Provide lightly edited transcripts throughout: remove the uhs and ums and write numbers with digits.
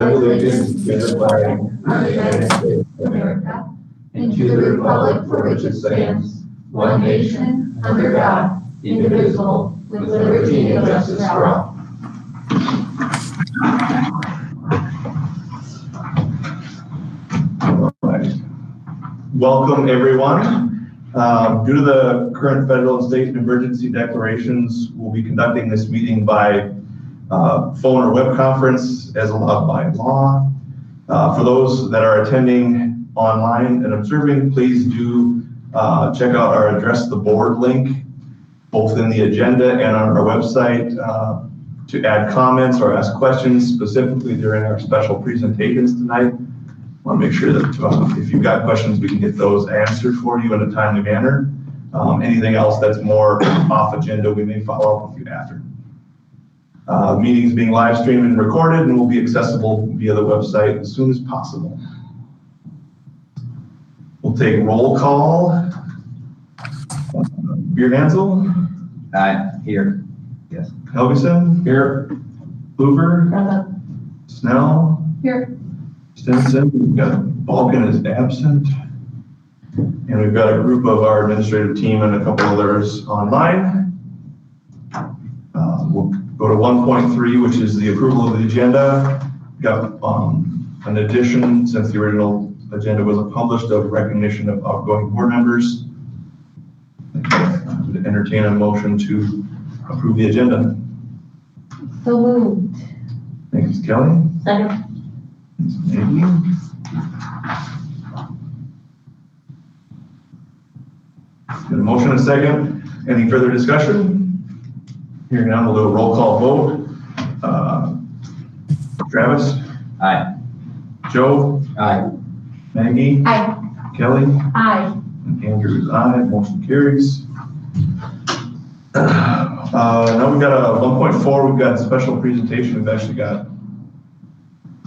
allegiance to the flag of the United States of America and to the republic for which it stands, one nation, under God, indivisible, with liberty and justice for all. Welcome, everyone. Due to the current federal and state emergency declarations, we'll be conducting this meeting by phone or web conference as allowed by law. For those that are attending online and observing, please do check out our Address the Board link, both in the agenda and on our website, to add comments or ask questions specifically during our special presentations tonight. I want to make sure that if you've got questions, we can get those answered for you in a timely manner. Anything else that's more off agenda, we may follow up with you after. Meetings being live streamed and recorded and will be accessible via the website as soon as possible. We'll take roll call. Beer Hansel? Aye, here. Yes. Helgeson? Here. Hoover? Present. Snell? Here. Stinson? We've got Balkan is absent. And we've got a group of our administrative team and a couple others online. We'll go to 1.3, which is the approval of the agenda. We've got an addition, since the original agenda wasn't published, of recognition of outgoing board members. I would entertain a motion to approve the agenda. So moved. Thanks, Kelly. Second. Thanks, Maggie. Got a motion and a second. Any further discussion? Hearing none, we'll do a roll call vote. Travis? Aye. Joe? Aye. Maggie? Aye. Kelly? Aye. And Andrew is aye. Motion carries. Now we've got a 1.4. We've got a special presentation. We've actually got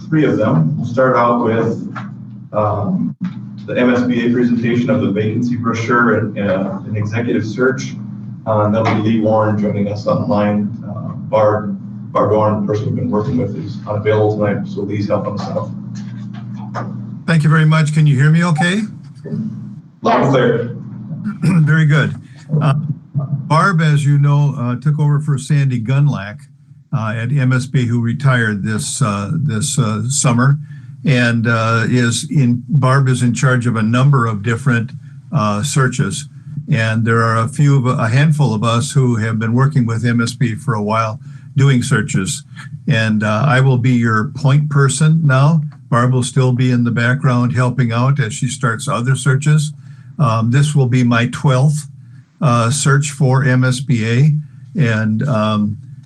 3 of them. We'll start out with the Msba presentation of the vacancy brochure and an executive search. That'll be Lee Warren joining us online. Barb Warren, the person we've been working with, is unavailable tonight, so Lee's helping us out. Thank you very much. Can you hear me okay? Loud and clear. Very good. Barb, as you know, took over for Sandy Gunlack at Msba, who retired this summer, and Barb is in charge of a number of different searches. And there are a handful of us who have been working with Msba for a while doing searches. And I will be your point person now. Barb will still be in the background helping out as she starts other searches. This will be my 12th search for Msba. And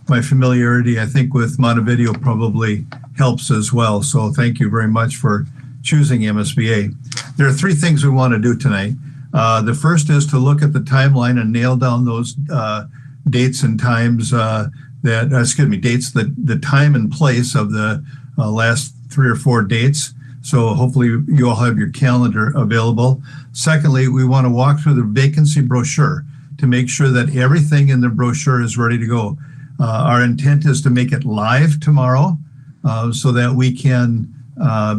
my familiarity, I think, with Montevideo probably helps as well. So thank you very much for choosing Msba. There are 3 things we want to do tonight. The first is to look at the timeline and nail down those dates and times the time and place of the last 3 or 4 dates. So hopefully you all have your calendar available. Secondly, we want to walk through the vacancy brochure to make sure that everything in the brochure is ready to go. Our intent is to make it live tomorrow so that we can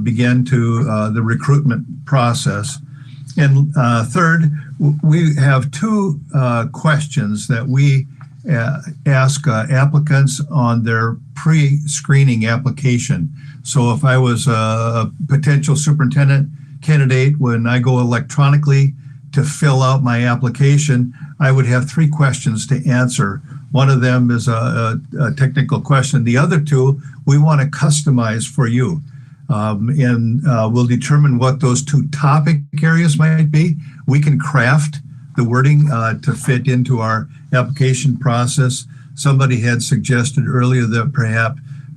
begin the recruitment process. And third, we have 2 questions that we ask applicants on their pre-screening application. So if I was a potential superintendent candidate, when I go electronically to fill out my application, I would have 3 questions to answer. One of them is a technical question. The other 2, we want to customize for you. We'll determine what those 2 topic areas might be. We can craft the wording to fit into our application process. Somebody had suggested earlier that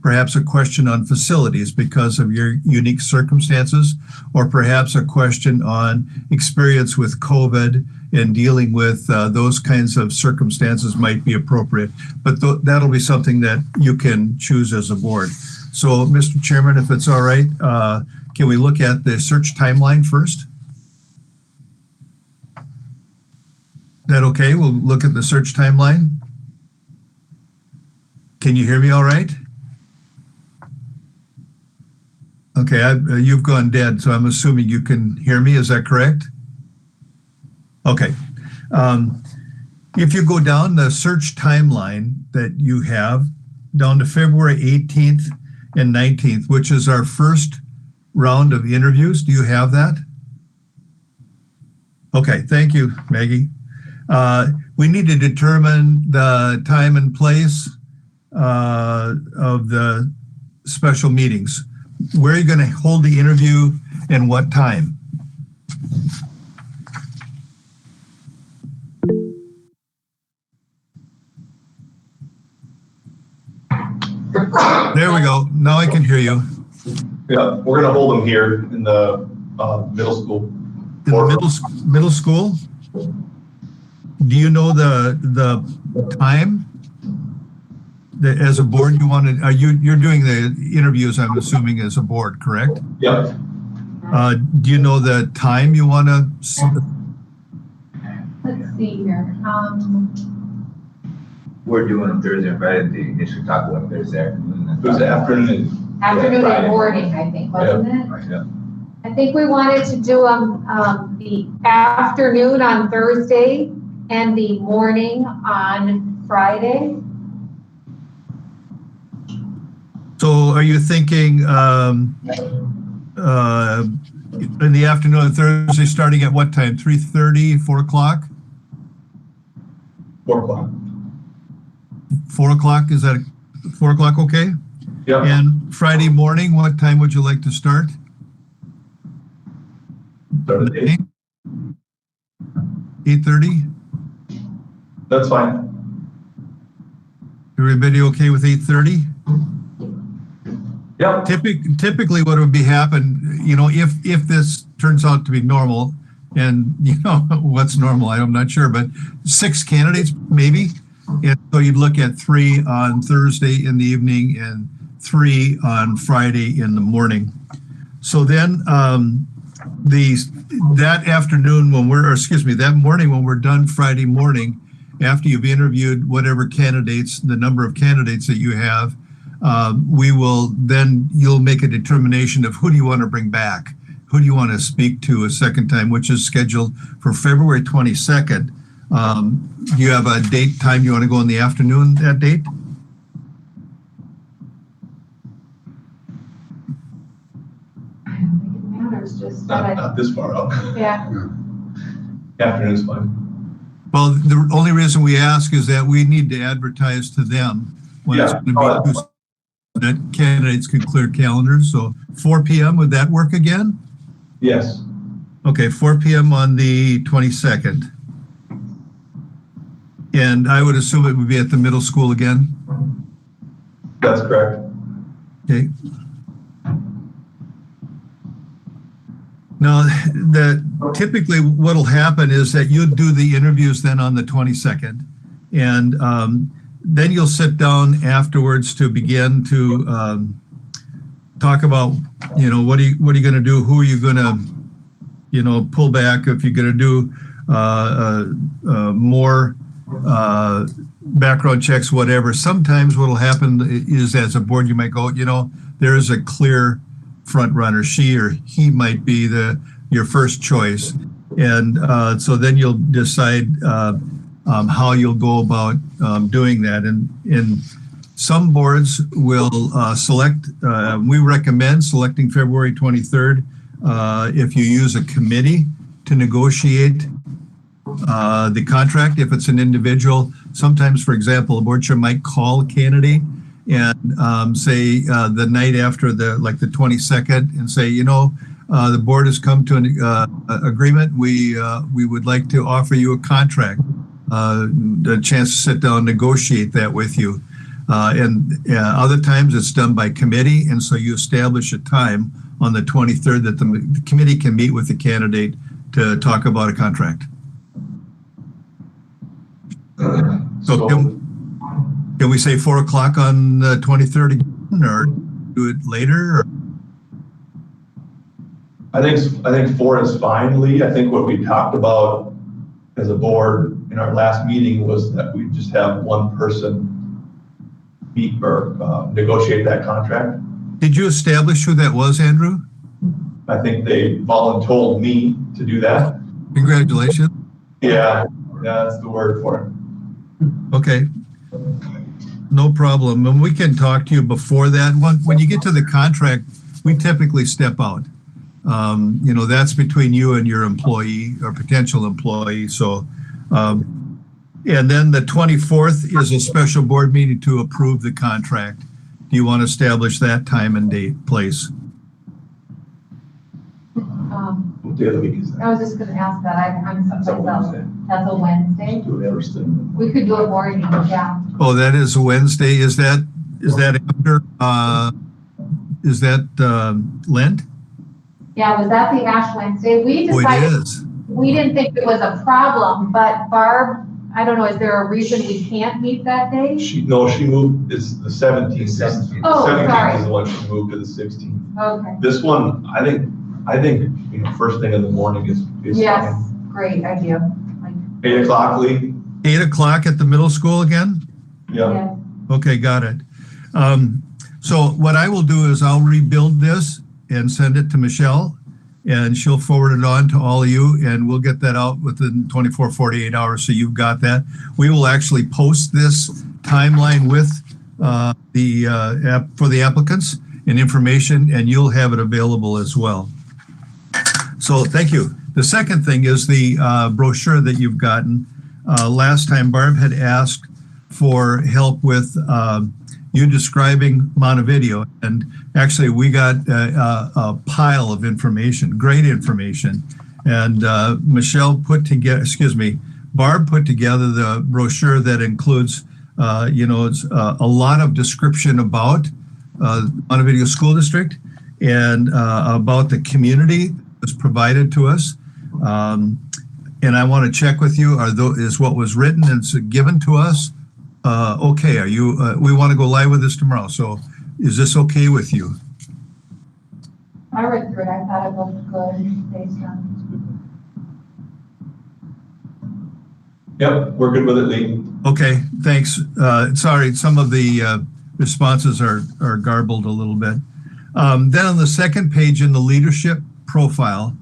perhaps a question on facilities because of your unique circumstances, or perhaps a question on experience with COVID and dealing with those kinds of circumstances might be appropriate. But that'll be something that you can choose as a board. So, Mr. Chairman, if it's all right, can we look at the search timeline first? Is that okay? We'll look at the search timeline. Can you hear me all right? Okay, you've gone dead, so I'm assuming you can hear me. Is that correct? Okay. If you go down the search timeline that you have, down to February 18th and 19th, which is our first round of interviews, do you have that? Okay, thank you, Maggie. We need to determine the time and place of the special meetings. Where are you going to hold the interview and what time? There we go. Now I can hear you. Yeah, we're gonna hold them here in the middle school. In the middle school? Do you know the time? As a board, you wanted, you're doing the interviews, I'm assuming, as a board, correct? Yep. Do you know the time you want to? Let's see here. We're doing them Thursday and Friday. The initial talk about Thursday afternoon. It was afternoon. Afternoon Friday. and morning, I think, wasn't it? Right, yeah. I think we wanted to do the afternoon on Thursday and the morning on Friday. So are you thinking in the afternoon on Thursday, starting at what time? 3:30, 4 o'clock? 4 o'clock. 4 o'clock, is that 4 o'clock okay? Yep. And Friday morning, what time would you like to start? Start at 8. 8:30? That's fine. Everybody okay with 8:30? Yep. Typically what would be happen, if this turns out to be normal, and what's normal, I'm not sure, but 6 candidates maybe. And so you'd look at 3 on Thursday in the evening and 3 on Friday in the morning. So then that afternoon that morning when we're done Friday morning, after you've interviewed whatever candidates, the number of candidates that you have, you'll make a determination of who do you want to bring back? Who do you want to speak to a second time, which is scheduled for February 22nd. Do you have a date time you want to go in the afternoon, that date? I don't think it matters, just that Not this far out. yeah. Afternoon's fine. Well, the only reason we ask is that we need to advertise to them when it's going to be so that candidates can clear calendars. So 4 p.m., would that work again? Yes. Okay, 4 p.m. on the 22nd. And I would assume it would be at the middle school again? That's correct. Okay. Now, typically what'll happen is that you'll do the interviews then on the 22nd, and then you'll sit down afterwards to begin to talk about, what are you going to do? Who are you going to, pull back if you're going to do more background checks, whatever. Sometimes what'll happen is, as a board, you might go, there is a clear front runner. She or he might be your first choice, and so then you'll decide how you'll go about doing that. And some boards will select. We recommend selecting February 23rd if you use a committee to negotiate the contract. If it's an individual, sometimes, for example, a board chair might call a candidate and say the night after the 22nd and say, the board has come to an agreement. We would like to offer you a contract, a chance to sit down and negotiate that with you. And other times it's done by committee, and so you establish a time on the 23rd that the committee can meet with the candidate to talk about a contract. So can we say 4 o'clock on the 23rd again, or do it later? Or? I think 4 is fine, Lee. I think what we talked about as a board in our last meeting was that we just have one person meet or negotiate that contract. Did you establish who that was, Andrew? I think they voluntold me to do that. Congratulations. Yeah, that's the word for it. Okay. No problem. And we can talk to you before that. When you get to the contract, we typically step out. That's between you and your employee or potential employee. So, and then the 24th is a special board meeting to approve the contract. Do you want to establish that time and date, place? What day of the week is that? I was just gonna ask that, I'm That's a someplace else. Wednesday. That's a Wednesday? Do it Everston. We could do it morning, yeah. Oh, that is a Wednesday. Is that after, Lent? Yeah, was that the Ash Wednesday? We Oh, it decided, is. we didn't think it was a problem, but Barb, I don't know, is there a reason we can't meet that day? She moved, it's the 17th. Seventeenth. Oh, The 17th sorry. is the one she moved to the 16th. Okay, This one, I think, first thing in the morning is yes, fine. great idea. 8 o'clock, Lee? 8 o'clock at the middle school again? Yeah. Okay, got it. So what I will do is I'll rebuild this and send it to Michelle, and she'll forward it on to all of you, and we'll get that out within 24, 48 hours, so you've got that. We will actually post this timeline with for the applicants and information, and you'll have it available as well. So thank you. The second thing is the brochure that you've gotten. Last time Barb had asked for help with you describing Montevideo, and actually we got a pile of information, great information, and Barb put together the brochure that includes it's a lot of description about Montevideo School District and about the community that's provided to us. And I want to check with you, is what was written and given to us okay? Are you, we want to go live with this tomorrow, so is this okay with you? I read through it, I thought it looked good based on. Yep, we're good with it, Lee. Okay, thanks. Sorry, some of the responses are garbled a little bit. Then on the second page in the leadership profile,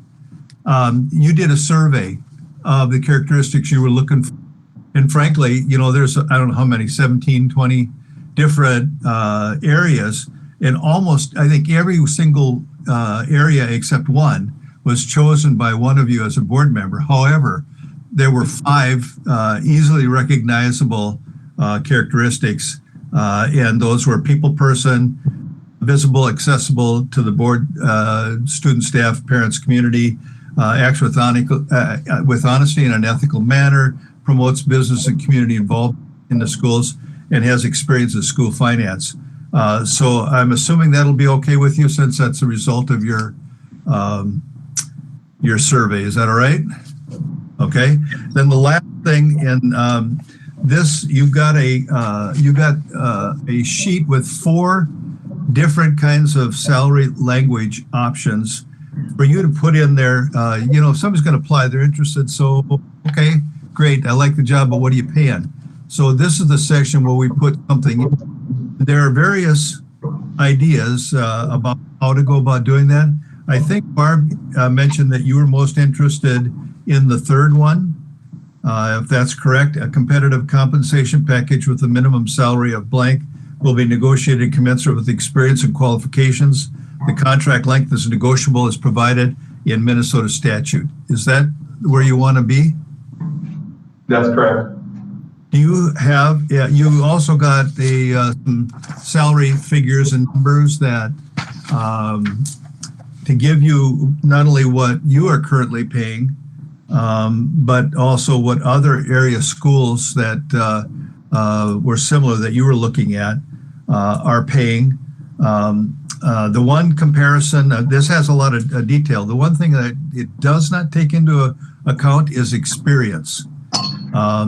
you did a survey of the characteristics you were looking for. And frankly, there's, I don't know how many, 17, 20 different areas, and almost, I think every single area except one was chosen by one of you as a board member. However, there were 5 easily recognizable characteristics, and those were people, person, visible, accessible to the board, student, staff, parents, community, acts with honesty in an ethical manner, promotes business and community involvement in the schools, and has experience in school finance. So I'm assuming that'll be okay with you, since that's a result of your survey. Is that all right? Okay. Then the last thing, and this, you've got a sheet with 4 different kinds of salary language options for you to put in there. If somebody's going to apply, they're interested. So, okay, great. I like the job, but what are you paying? So this is the section where we put something in. There are various ideas about how to go about doing that. I think Barb mentioned that you were most interested in the third one, if that's correct. A competitive compensation package with a minimum salary of blank will be negotiated commensurate with experience and qualifications. The contract length is negotiable as provided in Minnesota statute. Is that where you want to be? That's correct. Do you have, you also got some salary figures and numbers that to give you not only what you are currently paying, but also what other area schools that were similar that you were looking at are paying. The one comparison, this has a lot of detail. The one thing that it does not take into account is experience.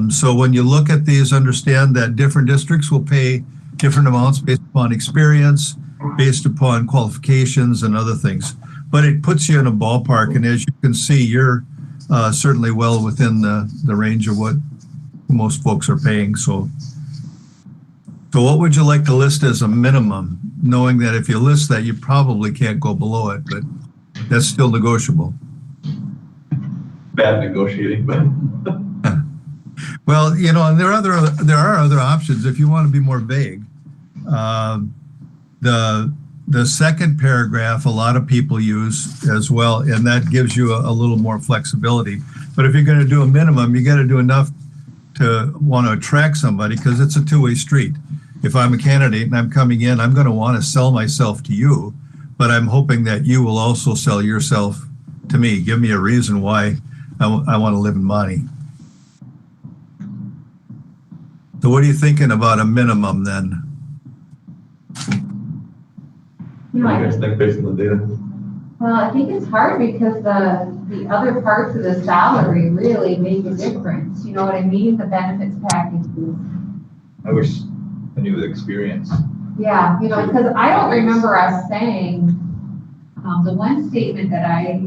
So when you look at these, understand that different districts will pay different amounts based upon experience, based upon qualifications and other things. But it puts you in a ballpark, and as you can see, you're certainly well within the range of what most folks are paying. So what would you like to list as a minimum? knowing that if you list that, you probably can't go below it, but that's still negotiable. Bad negotiating, but. Well, you know, and there are other options if you want to be more vague. The second paragraph, a lot of people use as well, and that gives you a little more flexibility. But if you're going to do a minimum, you got to do enough to want to attract somebody, because it's a two-way street. If I'm a candidate and I'm coming in, I'm going to want to sell myself to you, but I'm hoping that you will also sell yourself to me. Give me a reason why I want to live in Monty. So what are you thinking about a minimum then? What do you guys think based on the data? Well, I think it's hard because the other parts of the salary really make a difference. You know what I mean? The benefits packages. I wish I knew the experience. Yeah, you know, because I don't remember us saying, the one statement that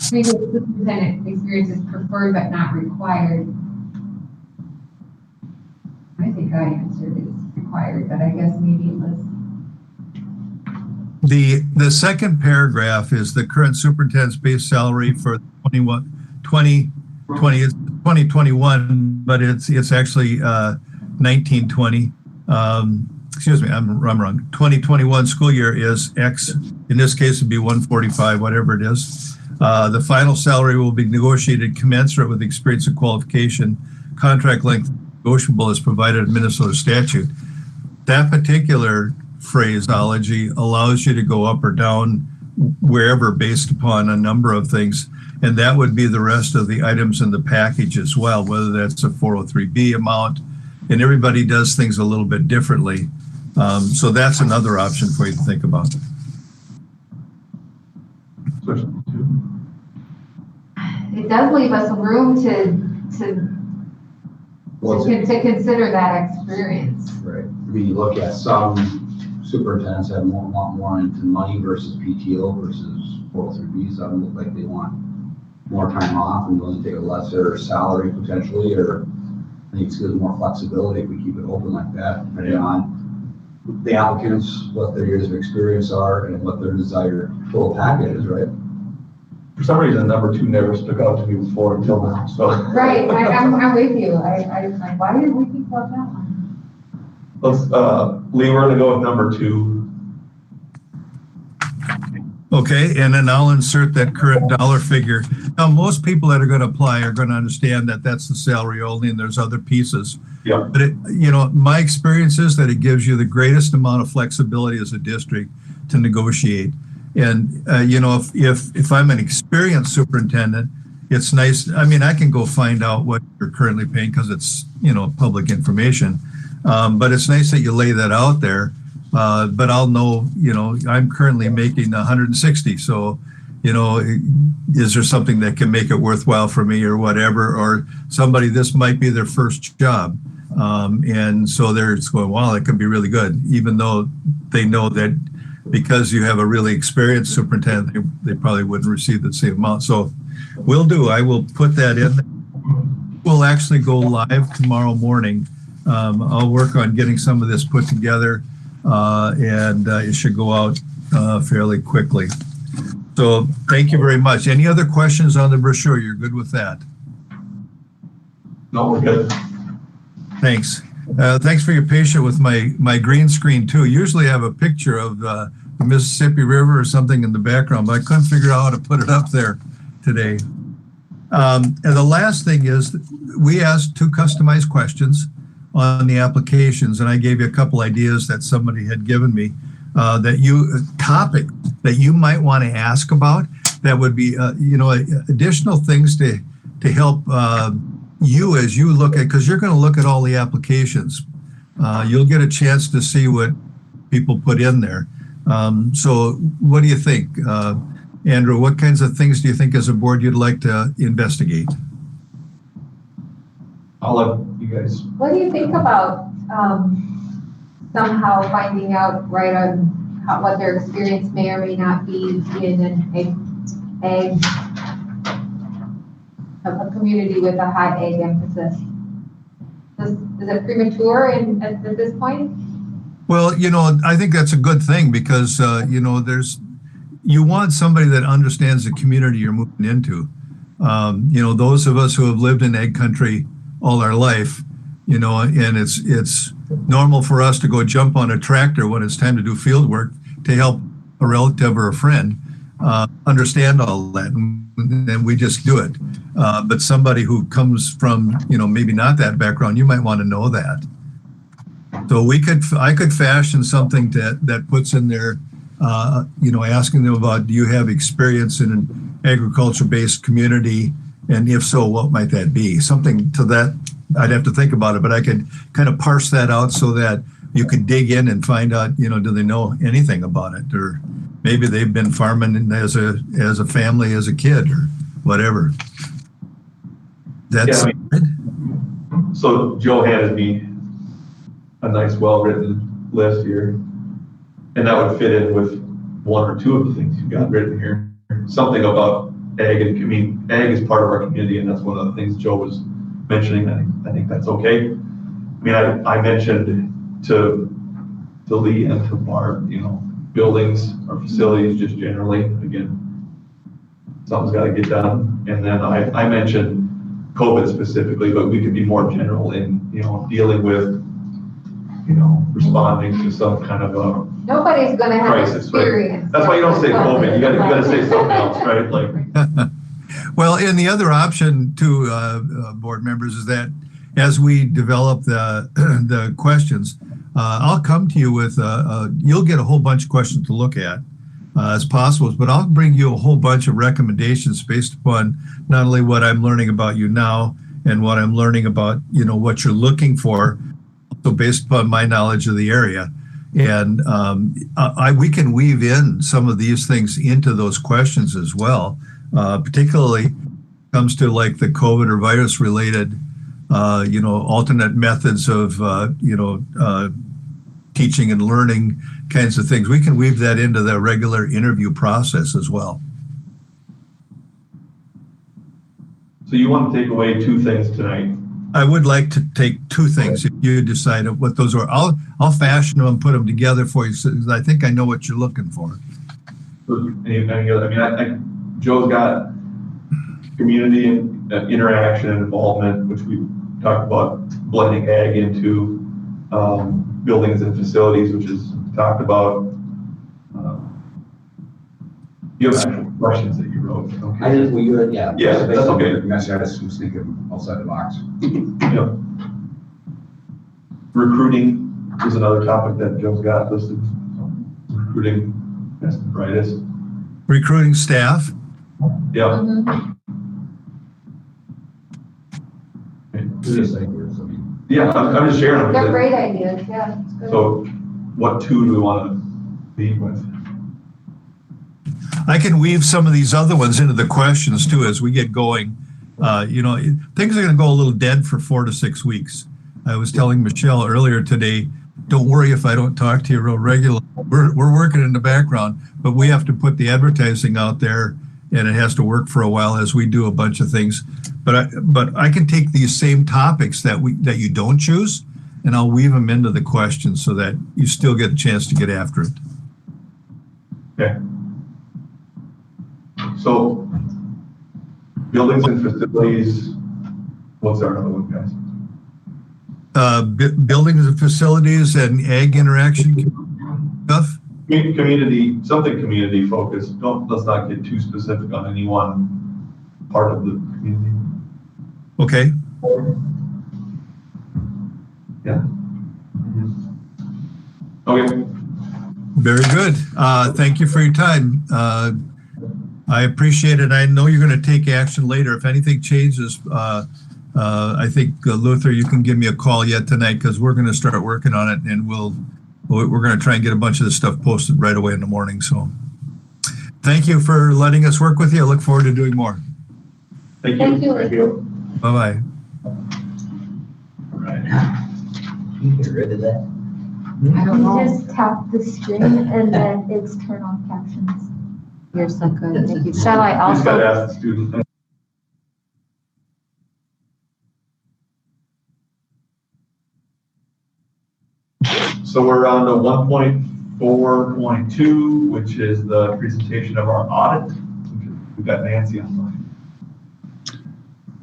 previous superintendent experience is preferred but not required. I think I answered it's required, but I guess maybe it was. The second paragraph is the current superintendent's base salary for 2021, but it's actually 1920. Excuse me, I'm wrong. 2021 school year is X. In this case, it'd be 145, whatever it is. The final salary will be negotiated commensurate with experience and qualification. Contract length negotiable as provided in Minnesota statute. That particular phraseology allows you to go up or down wherever based upon a number of things. And that would be the rest of the items in the package as well, whether that's a 403B amount, and everybody does things a little bit differently. So that's another option for you to think about. It does leave us room to consider that experience. Right. I mean, you look at some superintendents have want more into money versus PTO versus 403B. Some look like they want more time off and willing to take a lesser salary potentially, or I think it's gives more flexibility if we keep it open like that, depending on the applicants, what their years of experience are, and what their desired total package is, right? For some reason, number 2 never stuck out to me before until now, so. Right, I'm with you. Why didn't we think about that one? Let's, Lee, we're gonna go with number 2. Okay, and then I'll insert that current dollar figure. Now, most people that are going to apply are going to understand that that's the salary only, and there's other pieces. Yeah. But you know, my experience is that it gives you the greatest amount of flexibility as a district to negotiate. And you know, if I'm an experienced superintendent, it's nice. I mean, I can go find out what you're currently paying because it's, you know, public information. But it's nice that you lay that out there. But I'll know, you know, I'm currently making 160. So, you know, is there something that can make it worthwhile for me or whatever, or somebody, this might be their first job. And so they're just going, wow, that could be really good. Even though they know that because you have a really experienced superintendent, they probably wouldn't receive the same amount. So I will put that in. We'll actually go live tomorrow morning. I'll work on getting some of this put together. And it should go out fairly quickly. So thank you very much. Any other questions on the brochure? You're good with that? No, we're good. Thanks. Thanks for your patience with my green screen too. Usually I have a picture of the Mississippi River or something in the background, but I couldn't figure out how to put it up there today. And the last thing is we asked 2 customized questions on the applications, and I gave you a couple ideas that somebody had given me topic that you might want to ask about. That would be you know, additional things to help you as you look at, because you're going to look at all the applications. You'll get a chance to see what people put in there. So what do you think, Andrew? What kinds of things do you think as a board you'd like to investigate? I'll let you guys. What do you think about somehow finding out right on what their experience may or may not be in a community with a high ag emphasis? Is it premature at this point? Well, I think that's a good thing because, you want somebody that understands the community you're moving into. Those of us who have lived in ag country all our life, and it's normal for us to go jump on a tractor when it's time to do field work to help a relative or a friend understand all that, and we just do it. But somebody who comes from, maybe not that background, you might want to know that. So I could fashion something that puts in there, asking them about, do you have experience in an agriculture-based community? And if so, what might that be? Something to that, I'd have to think about it, but I could kind of parse that out so that you could dig in and find out, do they know anything about it? Or maybe they've been farming as a family, as a kid, or whatever. That's So Joe handed me a nice, well-written list here, and that would fit in with one or two of the things you've got written here. Something about ag and community. Ag is part of our community, and that's one of the things Joe was mentioning. I think that's okay. I mean, I mentioned to Lee and to Barb, buildings or facilities just generally. Again, something's got to get done. And then I mentioned COVID specifically, but we could be more general in, dealing with, responding to some kind of a Nobody's gonna have crisis, experience. right? That's why you don't say COVID, you gotta say something else, right? Like, Well, and the other option to board members is that as we develop the questions, I'll come to you with, you'll get a whole bunch of questions to look at as possible, but I'll bring you a whole bunch of recommendations based upon not only what I'm learning about you now and what I'm learning about, what you're looking for, so based upon my knowledge of the area. And we can weave in some of these things into those questions as well, particularly comes to like the COVID or virus related, alternate methods of, teaching and learning kinds of things. We can weave that into the regular interview process as well. so you want to take away two things tonight? I would like to take two things if you decide what those are. I'll fashion them and put them together for you. So I think I know what you're looking for. Any other, Joe's got community and interaction and involvement, which we talked about blending ag into buildings and facilities, which is talked about. You have actual questions that you wrote. Okay. I just, yeah. Yeah, that's okay. I just was thinking outside the box. Yep. Recruiting is another topic that Joe's got listed. Recruiting best and brightest. Recruiting staff. Yeah. Mhm. Yeah, I'm just sharing them. They're great ideas, yeah. it's good. So what two do we want to lead with? I can weave some of these other ones into the questions too as we get going. Things are going to go a little dead for 4 to 6 weeks. I was telling Michelle earlier today, don't worry if I don't talk to you real regular. We're working in the background, but we have to put the advertising out there, and it has to work for a while as we do a bunch of things. But I can take these same topics that you don't choose, and I'll weave them into the questions so that you still get a chance to get after it. Okay. So buildings and facilities, what's our other one, guys? Buildings and facilities and ag interaction stuff. Community, something community focused. Let's not get too specific on any one part of the community. Okay. Yeah. Okay. Very good. Thank you for your time. I appreciate it. I know you're going to take action later. If anything changes, I think Luther, you can give me a call yet tonight because we're going to start working on it, and we're going to try and get a bunch of this stuff posted right away in the morning. So thank you for letting us work with you. I look forward to doing more. Thank you. Thank you. Bye-bye. All right. Can you get rid of that? I don't know. You just tap the screen and then it's turn on captions. You're so good. Thank you. Shall I Just got to also, ask the student. So So we're on to 1.4.2, which is the presentation of our audit. We've got Nancy online.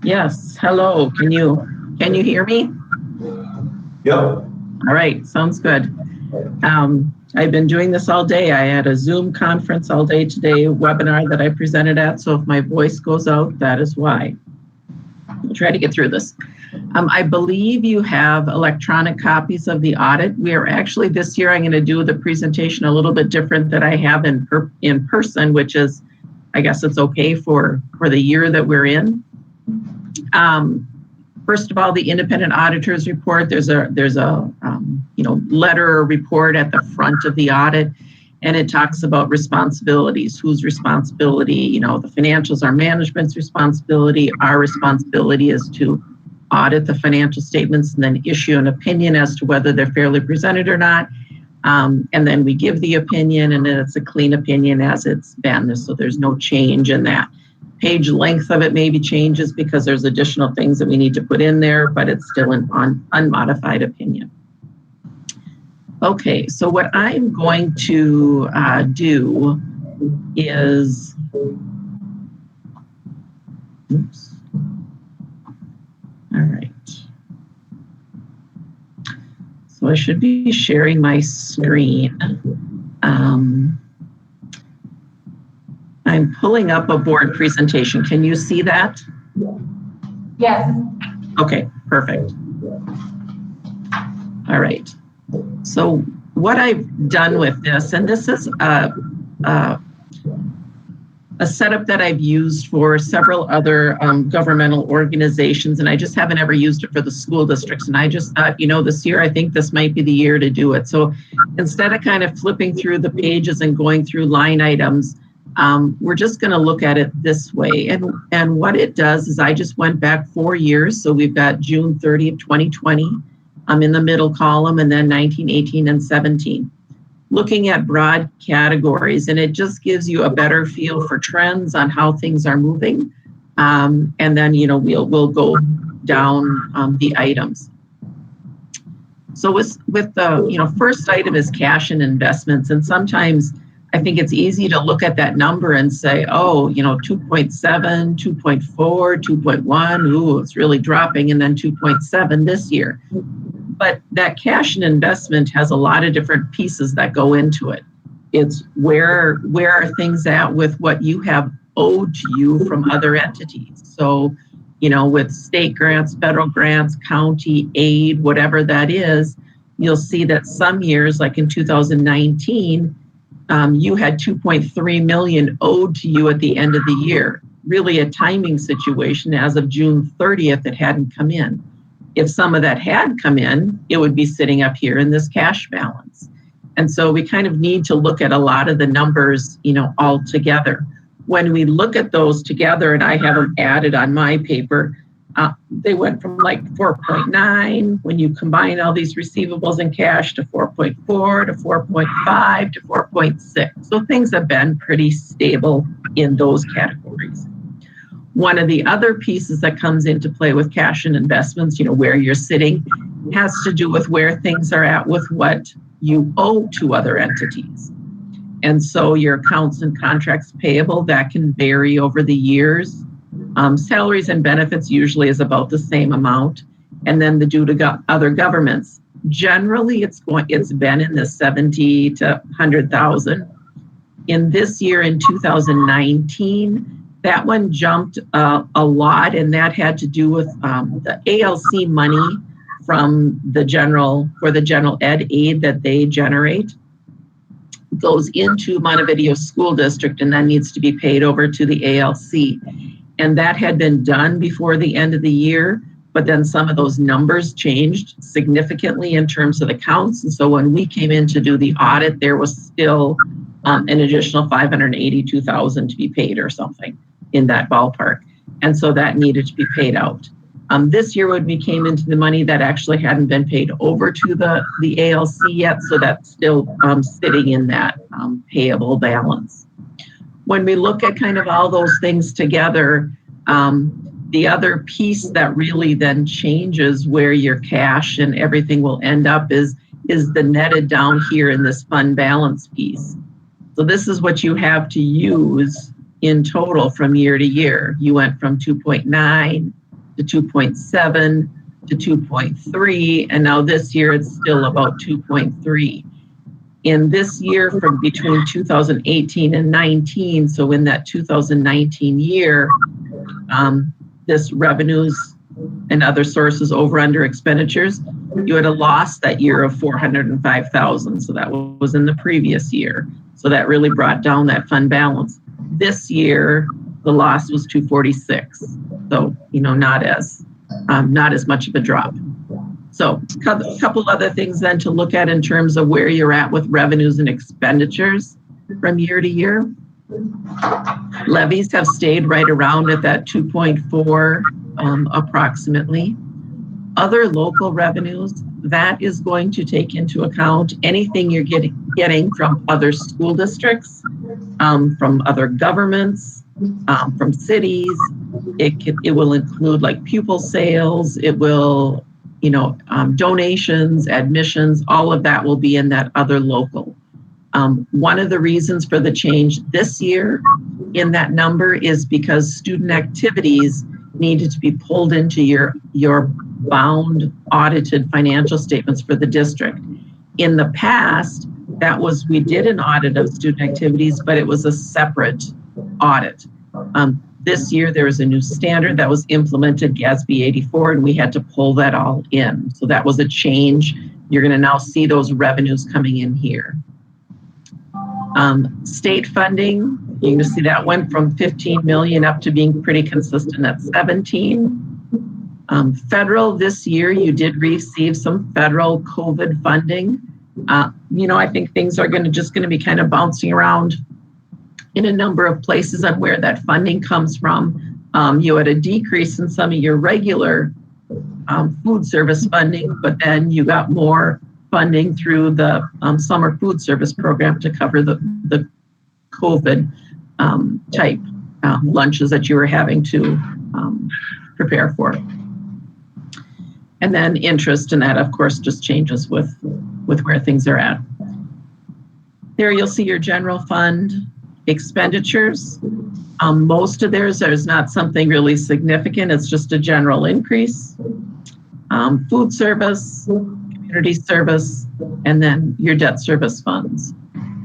Yes, hello, can you hear me? Yep. All right, sounds good. I've been doing this all day. I had a Zoom conference all day today, webinar that I presented at, so if my voice goes out, that is why. We'll try to get through this. I believe you have electronic copies of the audit. We are actually, this year, I'm going to do the presentation a little bit different than I have in person, which is, I guess it's okay for the year that we're in. First of all, the independent auditors report, there's a letter or report at the front of the audit, and it talks about responsibilities, whose responsibility, the financials are management's responsibility. Our responsibility is to audit the financial statements and then issue an opinion as to whether they're fairly presented or not. And then we give the opinion, and then it's a clean opinion as it's been, so there's no change in that. Page length of it maybe changes because there's additional things that we need to put in there, but it's still an unmodified opinion. Okay, so what I'm going to do is, oops. All right. So I should be sharing my screen. I'm pulling up a board presentation. Can you see that? Yes. Okay, perfect. All right. So what I've done with this, and this is a setup that I've used for several other governmental organizations, and I just haven't ever used it for the school districts. And I just thought, this year, I think this might be the year to do it. So instead of kind of flipping through the pages and going through line items, we're just going to look at it this way. And what it does is I just went back 4 years. So we've got June 30th, 2020 in the middle column, and then 19, 18, and 17. Looking at broad categories, and it just gives you a better feel for trends on how things are moving. And then, we'll go down the items. So with the, first item is cash and investments. And sometimes I think it's easy to look at that number and say, 2.7, 2.4, 2.1, ooh, it's really dropping, and then 2.7 this year. But that cash and investment has a lot of different pieces that go into it. It's where are things at with what you have owed to you from other entities. So, with state grants, federal grants, county aid, whatever that is, you'll see that some years, like in 2019, you had 2.3 million owed to you at the end of the year. Really a timing situation. As of June 30th, it hadn't come in. If some of that had come in, it would be sitting up here in this cash balance. And so we kind of need to look at a lot of the numbers, all together. When we look at those together, and I have them added on my paper, they went from like 4.9 when you combine all these receivables and cash to 4.4 to 4.5 to 4.6. So things have been pretty stable in those categories. One of the other pieces that comes into play with cash and investments, where you're sitting, has to do with where things are at with what you owe to other entities. And so your accounts and contracts payable, that can vary over the years. Salaries and benefits usually is about the same amount. And then the due to other governments, generally it's been in the 70 to 100,000. In this year, in 2019, that one jumped a lot, and that had to do with the ALC money from the general ed aid that they generate goes into Montevideo School District and then needs to be paid over to the ALC. And that had been done before the end of the year, but then some of those numbers changed significantly in terms of accounts. And so when we came in to do the audit, there was still an additional $582,000 to be paid or something in that ballpark. And so that needed to be paid out. This year when we came into the money, that actually hadn't been paid over to the ALC yet, so that's still sitting in that payable balance. When we look at kind of all those things together, the other piece that really then changes where your cash and everything will end up is is the netted down here in this fund balance piece. So this is what you have to use in total from year to year. You went from 2.9 to 2.7 to 2.3, and now this year it's still about 2.3. In this year, from between 2018 and 19, so in that 2019 year, this revenues and other sources over under expenditures, you had a loss that year of $405,000. So that was in the previous year. So that really brought down that fund balance. This year, the loss was $246,000. So, not as much of a drop. So a couple other things then to look at in terms of where you're at with revenues and expenditures from year to year. Levies have stayed right around at that 2.4 approximately. Other local revenues, that is going to take into account anything you're getting from other school districts, from other governments, from cities. It will include like pupil sales. It will, donations, admissions, all of that will be in that other local. One of the reasons for the change this year in that number is because student activities needed to be pulled into your bound audited financial statements for the district. In the past, we did an audit of student activities, but it was a separate audit. This year, there was a new standard that was implemented, GASB 84, and we had to pull that all in. So that was a change. You're going to now see those revenues coming in here. State funding, you can see that went from 15 million up to being pretty consistent at 17. Federal, this year, you did receive some federal COVID funding. I think things are just going to be kind of bouncing around in a number of places on where that funding comes from. You had a decrease in some of your regular food service funding, but then you got more funding through the summer food service program to cover the COVID type lunches that you were having to prepare for. And then interest, and that of course just changes with where things are at. There you'll see your general fund expenditures. Most of theirs, there's not something really significant. It's just a general increase. Food service, community service, and then your debt service funds.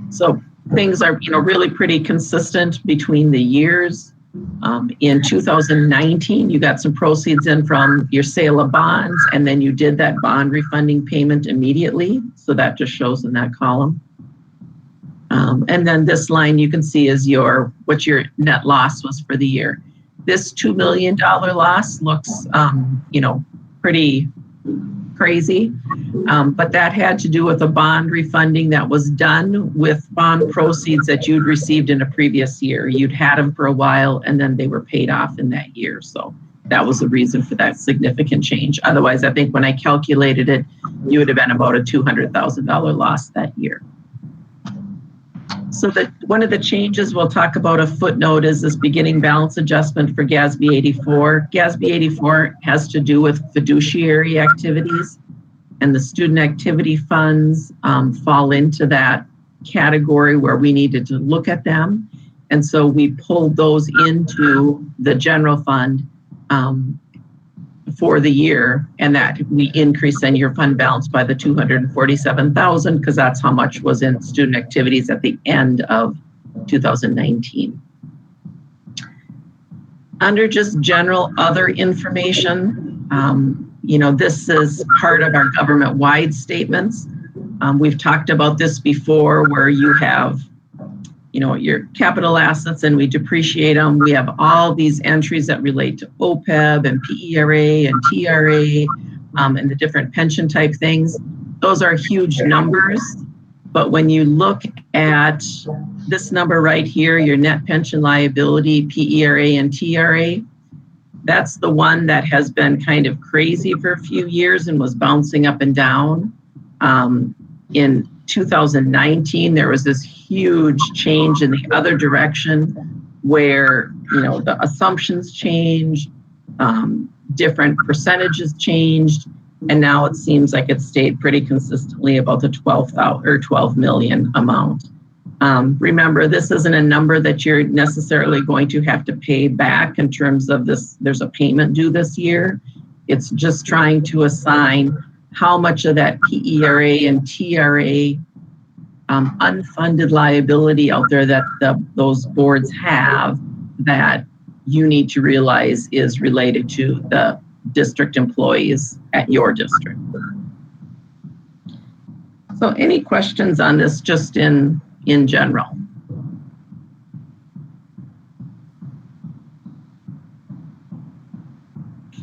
So things are, really pretty consistent between the years. In 2019, you got some proceeds in from your sale of bonds, and then you did that bond refunding payment immediately. So that just shows in that column. And then this line you can see is what your net loss was for the year. This $2 million loss looks, pretty crazy, but that had to do with a bond refunding that was done with bond proceeds that you'd received in a previous year. You'd had them for a while, and then they were paid off in that year. So that was the reason for that significant change. Otherwise, I think when I calculated it, you would have been about a $200,000 loss that year. So one of the changes we'll talk about, a footnote, is this beginning balance adjustment for GASB 84. GASB 84 has to do with fiduciary activities, and the student activity funds fall into that category where we needed to look at them. And so we pulled those into the general fund for the year, and that we increased then your fund balance by the $247,000 because that's how much was in student activities at the end of 2019. Under just general other information, this is part of our government-wide statements. We've talked about this before, where you have your capital assets and we depreciate them. We have all these entries that relate to OPEB and PERA and TRA and the different pension type things. Those are huge numbers. But when you look at this number right here, your net pension liability, PERA and TRA, that's the one that has been kind of crazy for a few years and was bouncing up and down. In 2019, there was this huge change in the other direction where, the assumptions changed, different percentages changed, And now it seems like it stayed pretty consistently about the 12 million amount. Remember, this isn't a number that you're necessarily going to have to pay back in terms of this. There's a payment due this year. It's just trying to assign how much of that PERA and TRA unfunded liability out there that those boards have that you need to realize is related to the district employees at your district. So any questions on this just in general?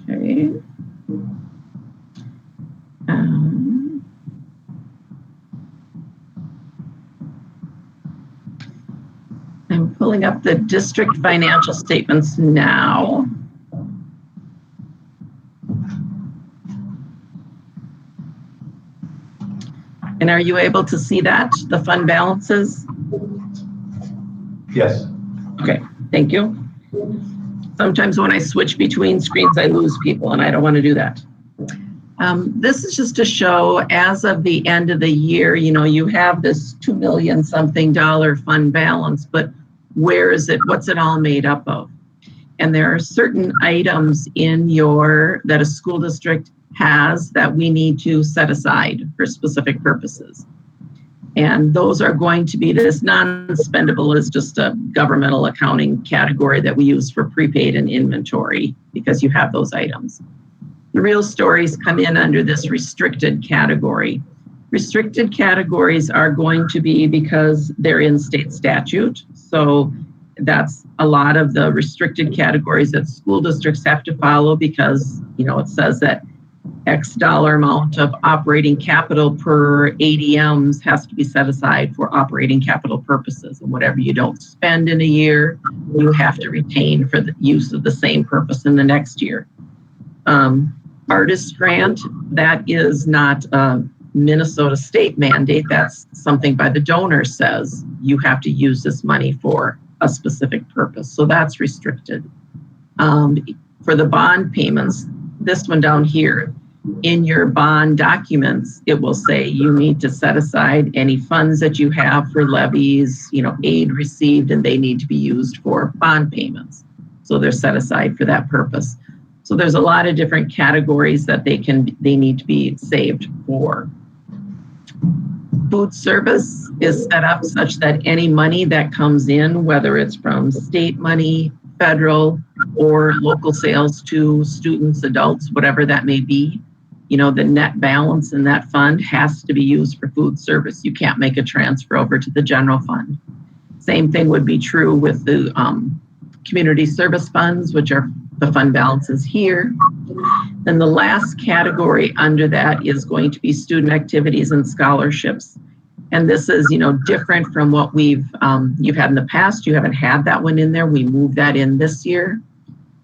Okay. I'm pulling up the district financial statements now. And are you able to see that, the fund balances? Yes. Okay, thank you. Sometimes when I switch between screens, I lose people, and I don't want to do that. This is just to show, as of the end of the year, you know, you have this $2 million something fund balance, but where is it? What's it all made up of? And there are certain items in that a school district has that we need to set aside for specific purposes. And those are going to be, this non-spendable is just a governmental accounting category that we use for prepaid and inventory because you have those items. The real stories come in under this restricted category. Restricted categories are going to be because they're in state statute. So that's a lot of the restricted categories that school districts have to follow because, you know, it says that X dollar amount of operating capital per ADMs has to be set aside for operating capital purposes. And whatever you don't spend in a year, you have to retain for the use of the same purpose in the next year. Artist grant, that is not a Minnesota state mandate. That's something by the donor says you have to use this money for a specific purpose. So that's restricted. For the bond payments, this one down here, in your bond documents, it will say you need to set aside any funds that you have for levies, you know, aid received, and they need to be used for bond payments. So they're set aside for that purpose. So there's a lot of different categories that they need to be saved for. Food service is set up such that any money that comes in, whether it's from state money, federal, or local sales to students, adults, whatever that may be, you know, the net balance in that fund has to be used for food service. You can't make a transfer over to the general fund. Same thing would be true with the community service funds, which are the fund balances here. Then the last category under that is going to be student activities and scholarships. And this is, you know, different from what you've had in the past. You haven't had that one in there. We moved that in this year.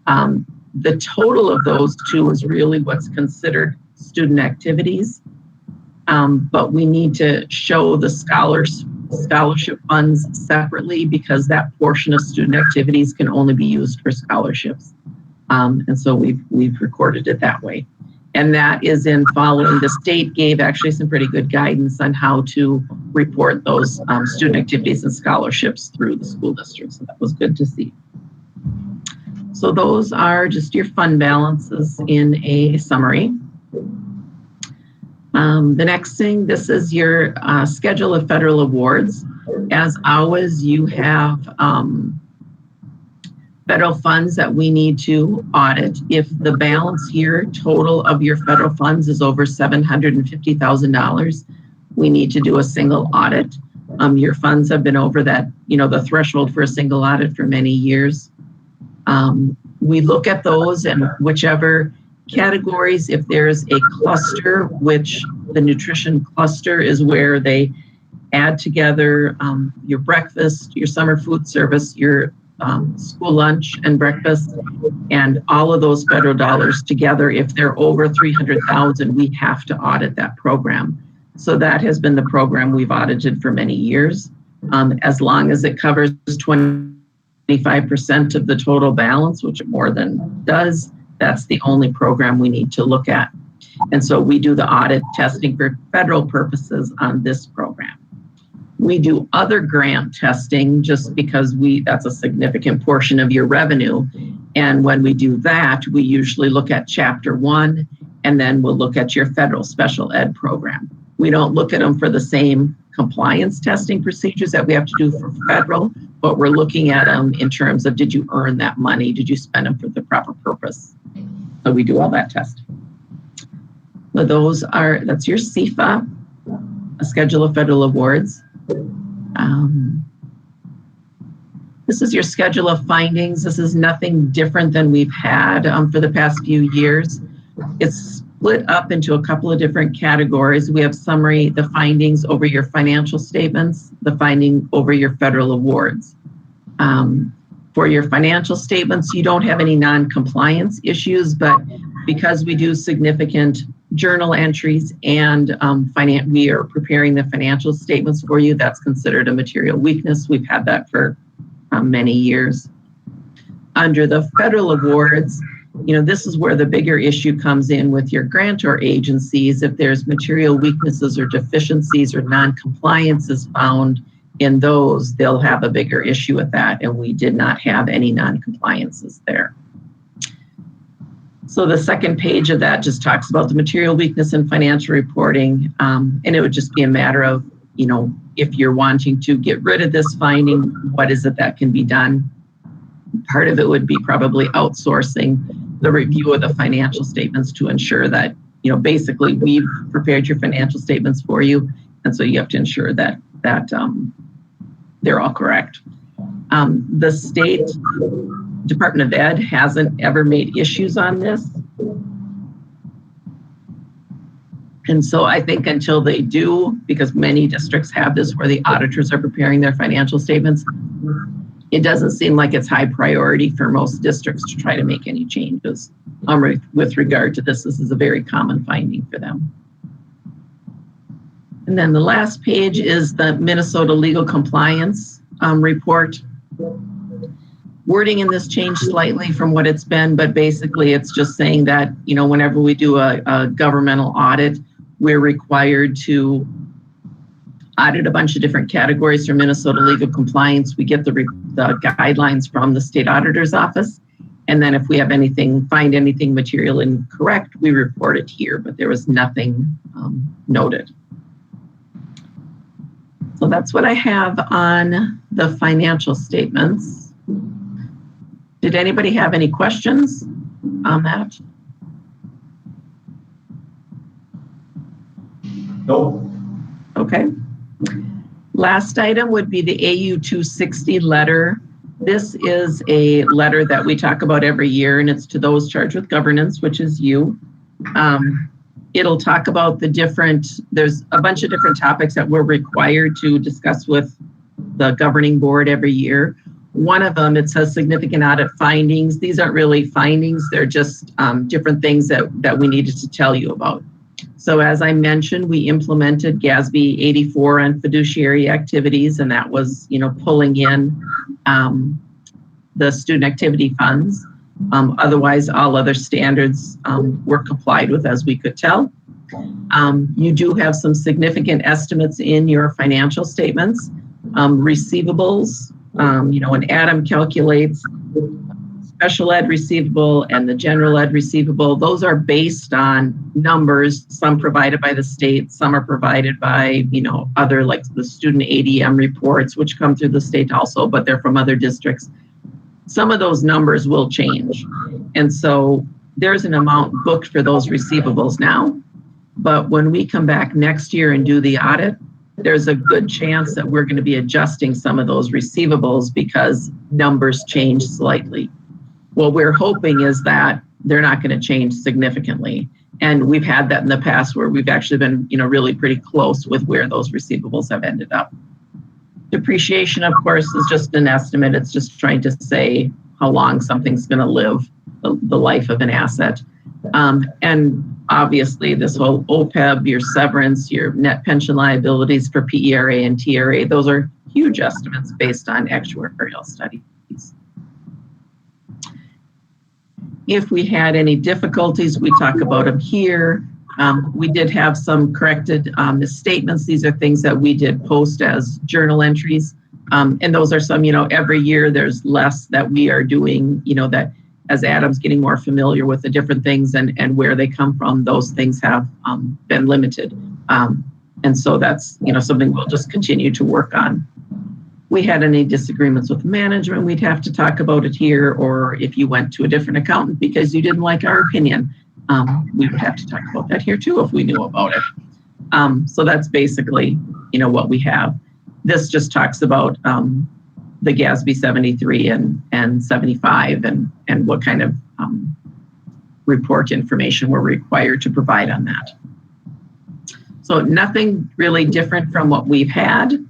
The total of those two is really what's considered student activities. But we need to show the scholarship funds separately because that portion of student activities can only be used for scholarships. And so we've recorded it that way. And that is in following, the state gave actually some pretty good guidance on how to report those student activities and scholarships through the school district. So that was good to see. So those are just your fund balances in a summary. The next thing, this is your schedule of federal awards. As always, you have federal funds that we need to audit. If the balance here total of your federal funds is over $750,000, we need to do a single audit. Your funds have been over that, you know, the threshold for a single audit for many years. We look at those and whichever categories, if there's a cluster, which the nutrition cluster is where they add together your breakfast, your summer food service, your school lunch and breakfast, and all of those federal dollars together. If they're over 300,000, we have to audit that program. So that has been the program we've audited for many years. As long as it covers 25% of the total balance, which it more than does, that's the only program we need to look at. And so we do the audit testing for federal purposes on this program. We do other grant testing just because that's a significant portion of your revenue. And when we do that, we usually look at Chapter 1, and then we'll look at your federal special ed program. We don't look at them for the same compliance testing procedures that we have to do for federal, but we're looking at them in terms of, did you earn that money? Did you spend them for the proper purpose? So we do all that testing. So that's your CFA, a schedule of federal awards. This is your schedule of findings. This is nothing different than we've had for the past few years. It's split up into a couple of different categories. We have summary, the findings over your financial statements, the finding over your federal awards. For your financial statements, you don't have any non-compliance issues, but because we do significant journal entries and we are preparing the financial statements for you, that's considered a material weakness. We've had that for many years. Under the federal awards, this is where the bigger issue comes in with your grantor agencies. If there's material weaknesses or deficiencies or non-compliance is found in those, they'll have a bigger issue with that, and we did not have any non-compliances there. So the second page of that just talks about the material weakness in financial reporting, and it would just be a matter of, if you're wanting to get rid of this finding, what is it that can be done? Part of it would be probably outsourcing the review of the financial statements to ensure that, basically we've prepared your financial statements for you, and so you have to ensure that they're all correct. The state Department of Ed hasn't ever made issues on this. And so I think until they do, because many districts have this where the auditors are preparing their financial statements, it doesn't seem like it's high priority for most districts to try to make any changes with regard to this. This is a very common finding for them. And then the last page is the Minnesota Legal Compliance Report. Wording in this changed slightly from what it's been, but basically it's just saying that, whenever we do a governmental audit, we're required to audit a bunch of different categories for Minnesota legal compliance. We get the guidelines from the state auditor's office. And then if we have find anything material incorrect, we report it here, but there was nothing noted. So that's what I have on the financial statements. Did anybody have any questions on that? Nope. Okay. Last item would be the Au260 letter. This is a letter that we talk about every year, and it's to those charged with governance, which is you. It'll talk about there's a bunch of different topics that we're required to discuss with the governing board every year. One of them, it says significant audit findings. These aren't really findings. They're just different things that we needed to tell you about. So as I mentioned, we implemented GASB 84 on fiduciary activities, and that was, pulling in the student activity funds. Otherwise, all other standards were complied with, as we could tell. You do have some significant estimates in your financial statements. Receivables, when Adam calculates special ed receivable and the general ed receivable, those are based on numbers, some provided by the state, some are provided by, other, like the student ADM reports, which come through the state also, but they're from other districts. Some of those numbers will change. And so there's an amount booked for those receivables now. But when we come back next year and do the audit, there's a good chance that we're going to be adjusting some of those receivables because numbers change slightly. What we're hoping is that they're not going to change significantly. And we've had that in the past where we've actually been, really pretty close with where those receivables have ended up. Depreciation, of course, is just an estimate. It's just trying to say how long something's going to live, the life of an asset. And obviously this whole OPEB, your severance, your net pension liabilities for PERA and TRA, those are huge estimates based on actuarial studies. If we had any difficulties, we talk about them here. We did have some corrected misstatements. These are things that we did post as journal entries. And those are some, every year there's less that we are doing, that as Adam's getting more familiar with the different things and where they come from, those things have been limited. And so that's, something we'll just continue to work on. We had any disagreements with management, we'd have to talk about it here, or if you went to a different accountant because you didn't like our opinion, we would have to talk about that here too if we knew about it. So that's basically, what we have. This just talks about the GASB 73 and 75 and what kind of report information we're required to provide on that. So nothing really different from what we've had.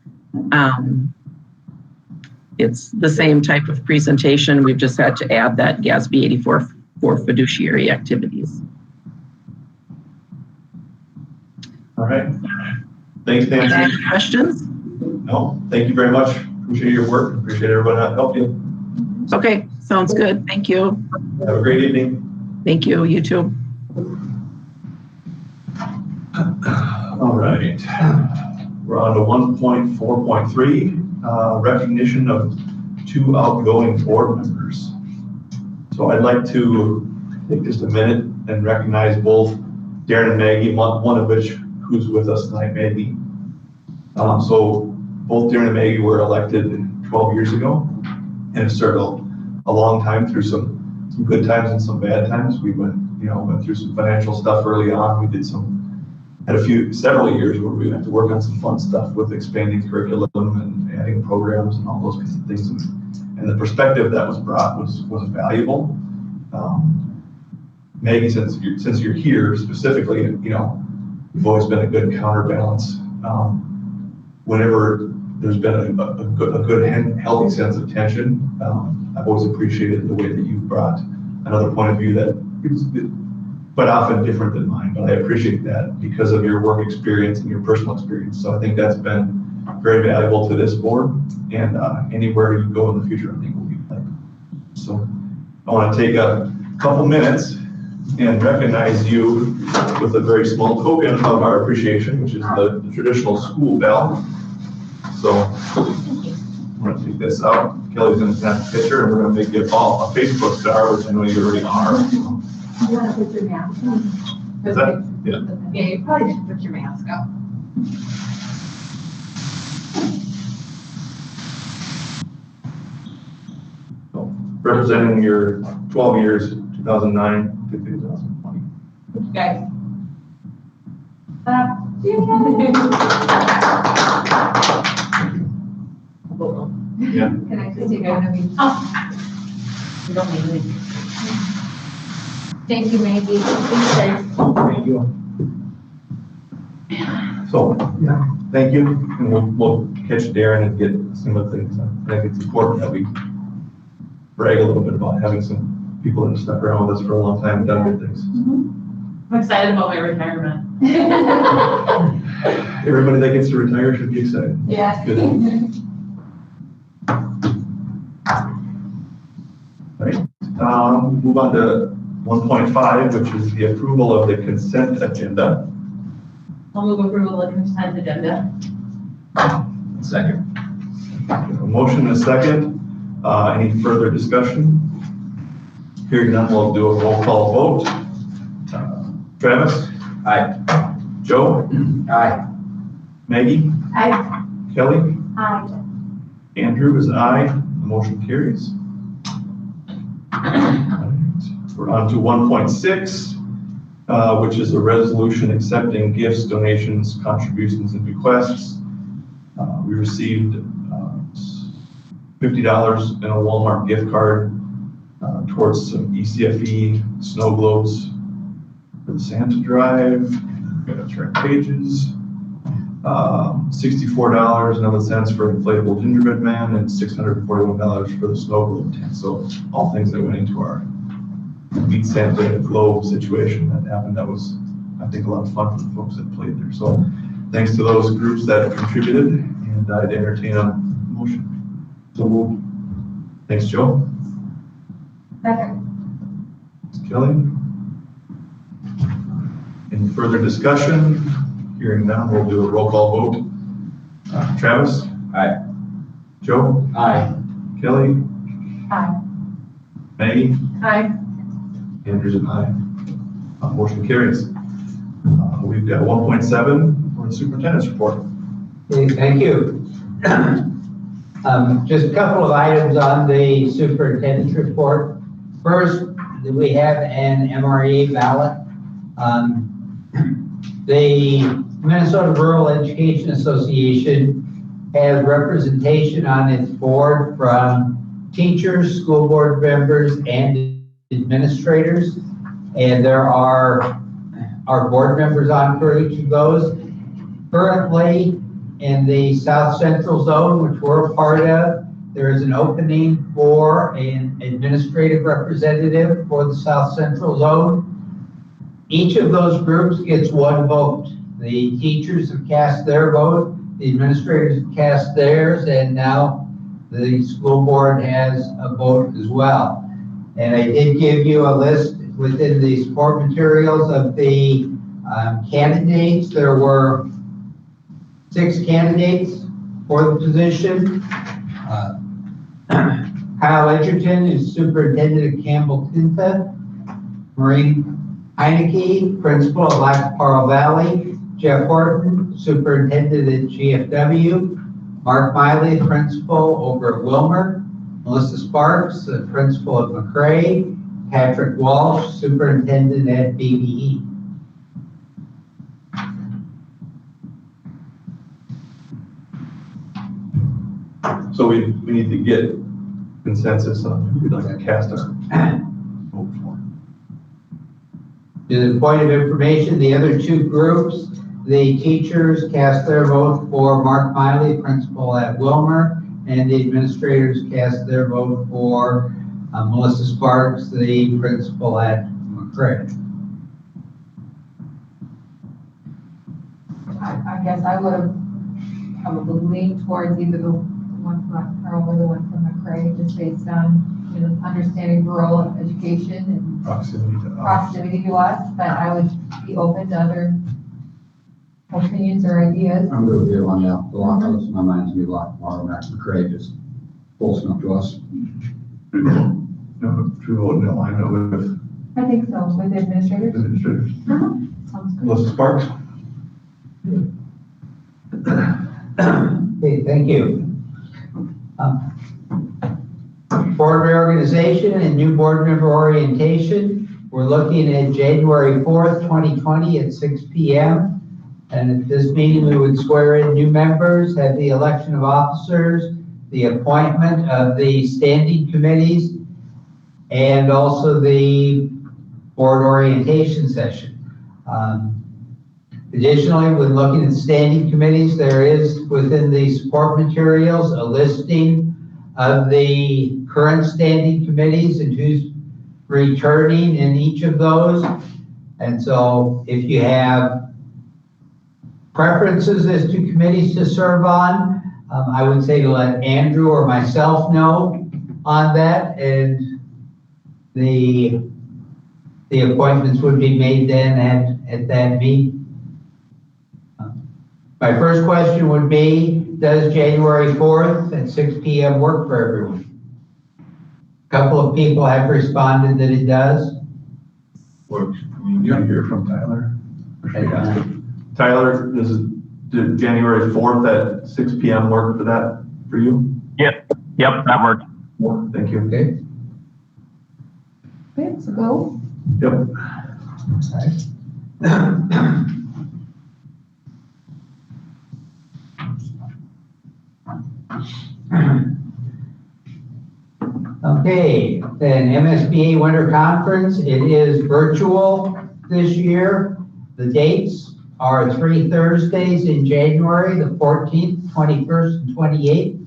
It's the same type of presentation. We've just had to add that GASB 84 for fiduciary activities. All right. Thanks, Nancy. Any questions? No, thank you very much. Appreciate your work. Appreciate everyone that helped you. Okay, sounds good. Thank you. Have a great evening. Thank you. You too. All right. We're on to 1.4.3, recognition of 2 outgoing board members. So I'd like to take just a minute and recognize both Darren and Maggie, one of which who's with us tonight, Maggie. So both Darren and Maggie were elected 12 years ago and have served a long time through some good times and some bad times. We went through some financial stuff early on. We did several years where we had to work on some fun stuff with expanding curriculum and adding programs and all those kinds of things. And the perspective that was brought was valuable. Maggie, since you're here specifically, you've always been a good counterbalance. Whenever there's been a good healthy sense of tension, I've always appreciated the way that you've brought another point of view that is quite often different than mine, but I appreciate that because of your work experience and your personal experience. So I think that's been very valuable to this board, and anywhere you go in the future, I think will be valuable. So I want to take a couple minutes and recognize you with a very small token of our appreciation, which is the traditional school bell. So I'm going to take this out. Kelly's going to snap a picture, and we're going to make you all a Facebook star, which I know you already are. You want to put your mask on? Is that? Yeah. Yeah, you probably should put your mask up. So, representing your 12 years, 2009 to 2020. Guys. Yeah. Can I just take one of each? You don't need me. Thank you, Maggie. Be safe. Thank you. So, yeah, thank you. And we'll catch Darren and get some of the things. I think it's important that we brag a little bit about having some people that have stuck around with us for a long time and done good things. I'm excited about my retirement. Everybody that gets to retire should be excited. Yeah. Good. All right. Move on to 1.5, which is the approval of the consent agenda. I'll move approval of the consent agenda. Second. A motion and a second. Any further discussion? Hearing none, we'll do a roll call vote. Travis? Aye. Joe? Aye. Maggie? Aye. Kelly? Aye. Andrew is aye. The motion carries. We're on to 1.6, which is a resolution accepting gifts, donations, contributions, and bequests. We received $50 in a Walmart gift card towards some ECFE snow globes for the Santa Drive. Gotta turn pages. $64.11 for inflatable gingerbread man and $641 for the snow globe tent. So all things that went into our Meet Santa globe situation that happened. That was, I think, a lot of fun for the folks that played there. So thanks to those groups that contributed, and I'd entertain a motion. So moved. Thanks, Joe. Second. Kelly. Any further discussion? Hearing none, we'll do a roll call vote. Travis? Aye. Joe? Aye. Kelly? Aye. Maggie? Aye. Andrew's an aye. Motion carries. We've got 1.7 for the superintendent's report. Okay, thank you. Just a couple of items on the superintendent's report. First, we have an MRE ballot. The Minnesota Rural Education Association has representation on its board from teachers, school board members, and administrators. And there are our board members on for each of those. Currently, in the South Central Zone, which we're a part of, there is an opening for an administrative representative for the South Central Zone. Each of those groups gets one vote. The teachers have cast their vote, the administrators have cast theirs, and now the school board has a vote as well. And I did give you a list within the support materials of the candidates. There were 6 candidates for the position. Kyle Edgerton is superintendent at Campbell Tinta. Maureen Heineke, principal at Lac-Parle Valley. Jeff Horton, superintendent at GFW. Mark Miley, principal over at Wilmer. Melissa Sparks, the principal at McRae. Patrick Walsh, superintendent at BBE. So we need to get consensus on who we'd like to cast a vote for. To the point of information, the other 2 groups, the teachers cast their vote for Mark Miley, principal at Wilmer, and the administrators cast their vote for Melissa Sparks, the principal at McRae. I guess I would have probably leaned towards either the one from Lac-Parle or the one from McRae, just based on, understanding rural education and proximity to us, but I would be open to other opinions or ideas. I'm good with you on that. The lot, my mind's gonna be Lac-Parle, Max McRae, just close enough to us. No, true vote in alignment with I think so, with the administrators. administrators. Sounds good. Melissa Sparks? Okay, thank you. Board reorganization and new board member orientation. We're looking at January 4th, 2020 at 6 p.m. And at this meeting, we would swear in new members, have the election of officers, the appointment of the standing committees, and also the board orientation session. Additionally, when looking at standing committees, there is within the support materials a listing of the current standing committees and who's returning in each of those. And so if you have preferences as to committees to serve on, I would say to let Andrew or myself know on that, and the appointments would be made then at that meeting. My first question would be, does January 4th at 6 p.m. work for everyone? A couple of people have responded that it does. Works. You hear from Tyler? Tyler, did January 4th at 6 p.m. work for that, for you? Yep, that worked. Thank you. Okay. Okay, so go. Yep. Okay, then MSBA Winter Conference, it is virtual this year. The dates are 3 Thursdays in January, the 14th, 21st, and 28th.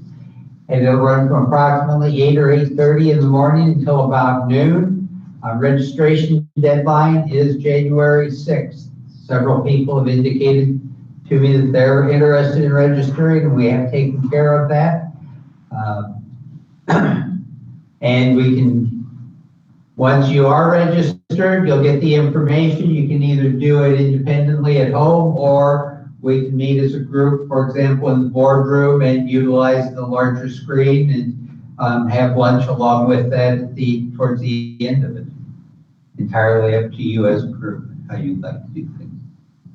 And it'll run from approximately 8 or 8:30 in the morning until about noon. Registration deadline is January 6th. Several people have indicated to me that they're interested in registering, and we have taken care of that. And we can Once you are registered, you'll get the information. You can either do it independently at home, or we can meet as a group, for example, in the boardroom and utilize the larger screen and have lunch along with that at towards the end of it. Entirely up to you as a group, how you'd like to do things.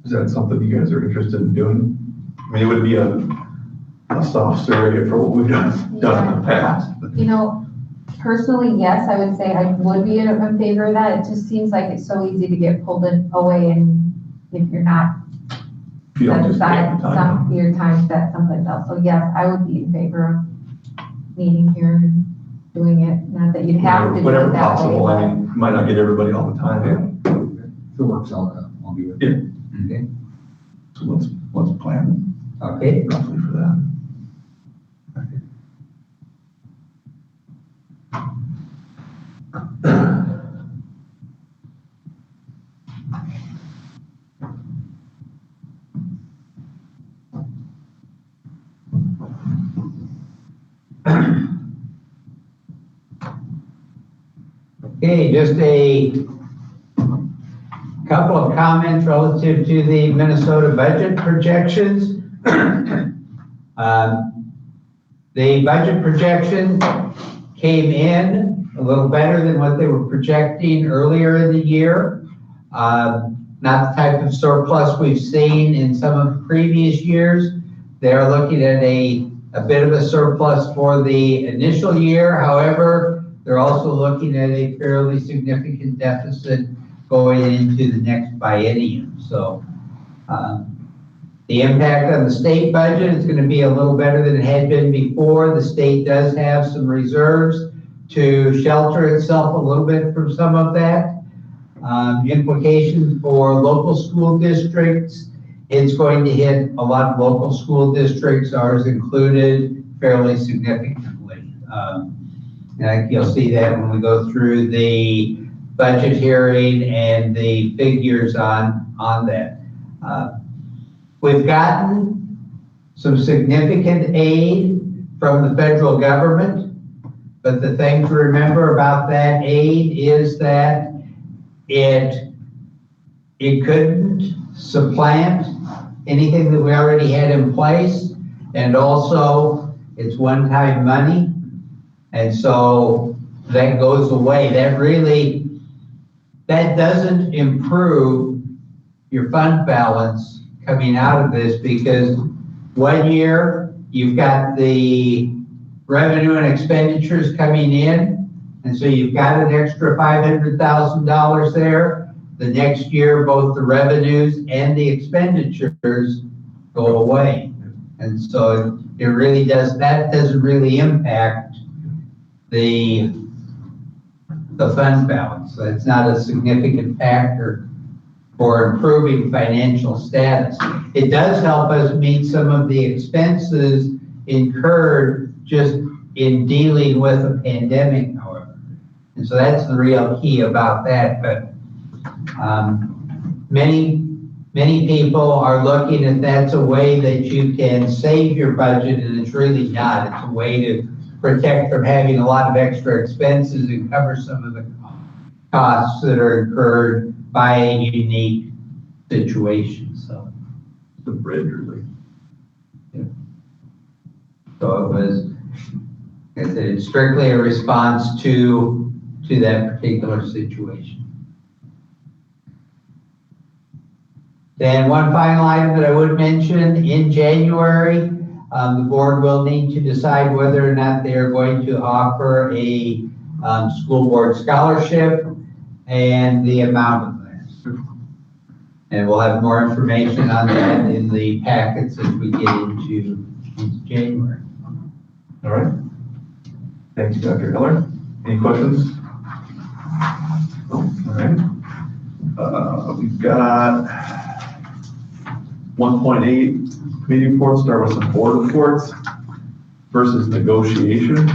Is that something you guys are interested in doing? I mean, it would be a soft surrogate for what we've done in the past. You know, personally, yes, I would say I would be in favor of that. It just seems like it's so easy to get pulled away, and if you're not If you don't just take aside the time. your time set someplace else. So yes, I would be in favor of meeting here and doing it. Not that you'd have to do Whatever it that possible, way. I mean, you might not get everybody all the time. If it works out, I'll be with you. Okay. So let's plan Okay. roughly for that. Okay, just a couple of comments relative to the Minnesota budget projections. The budget projection came in a little better than what they were projecting earlier in the year. Not the type of surplus we've seen in some of the previous years. They're looking at a bit of a surplus for the initial year. However, they're also looking at a fairly significant deficit going into the next biennium. So the impact on the state budget is going to be a little better than it had been before. The state does have some reserves to shelter itself a little bit from some of that. Implications for local school districts. It's going to hit a lot of local school districts, ours included, fairly significantly. And you'll see that when we go through the budget hearing and the figures on that. We've gotten some significant aid from the federal government, but the thing to remember about that aid is that it couldn't supplant anything that we already had in place, and also it's one-time money, and so that goes away. That doesn't improve your fund balance coming out of this, because 1 year you've got the revenue and expenditures coming in, and so you've got an extra $500,000 there. The next year, both the revenues and the expenditures go away. And so that doesn't really impact the fund balance. So it's not a significant factor for improving financial status. It does help us meet some of the expenses incurred just in dealing with a pandemic, however. And so that's the real key about that. But many people are looking at that's a way that you can save your budget, and it's really not. It's a way to protect from having a lot of extra expenses and cover some of the costs that are incurred by a unique situation. So The bridge, really. yeah. So it was, like I said, it's strictly a response to that particular situation. Then one final item that I would mention, in January, the board will need to decide whether or not they are going to offer a school board scholarship and the amount of that. And we'll have more information on that in the packets as we get into January. All right. Thank you, Dr. Heller. Any questions? All right. We've got 1.8 committee reports. Start with some board reports versus negotiation.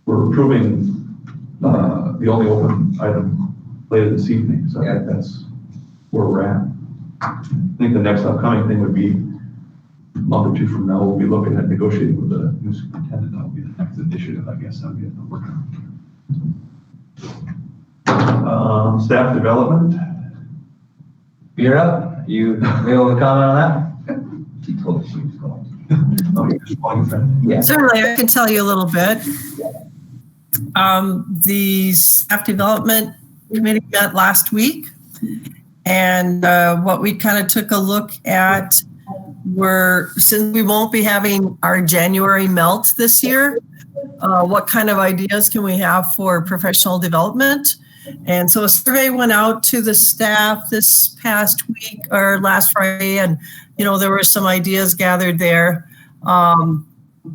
We're approving the only open item later this evening, so I think that's where we're at. I think the next upcoming thing would be a month or two from now, we'll be looking at negotiating with the new superintendent. That'll be the next I guess I'll get over. Staff development. You're up. You able to comment on that? She told us she was going to. Oh, you're just one friend. Yeah. Certainly, I can tell you a little bit. The staff development committee met last week, and what we kind of took a look at were, since we won't be having our January melt this year, what kind of ideas can we have for professional development? And so a survey went out to the staff this past week or last Friday, and there were some ideas gathered there.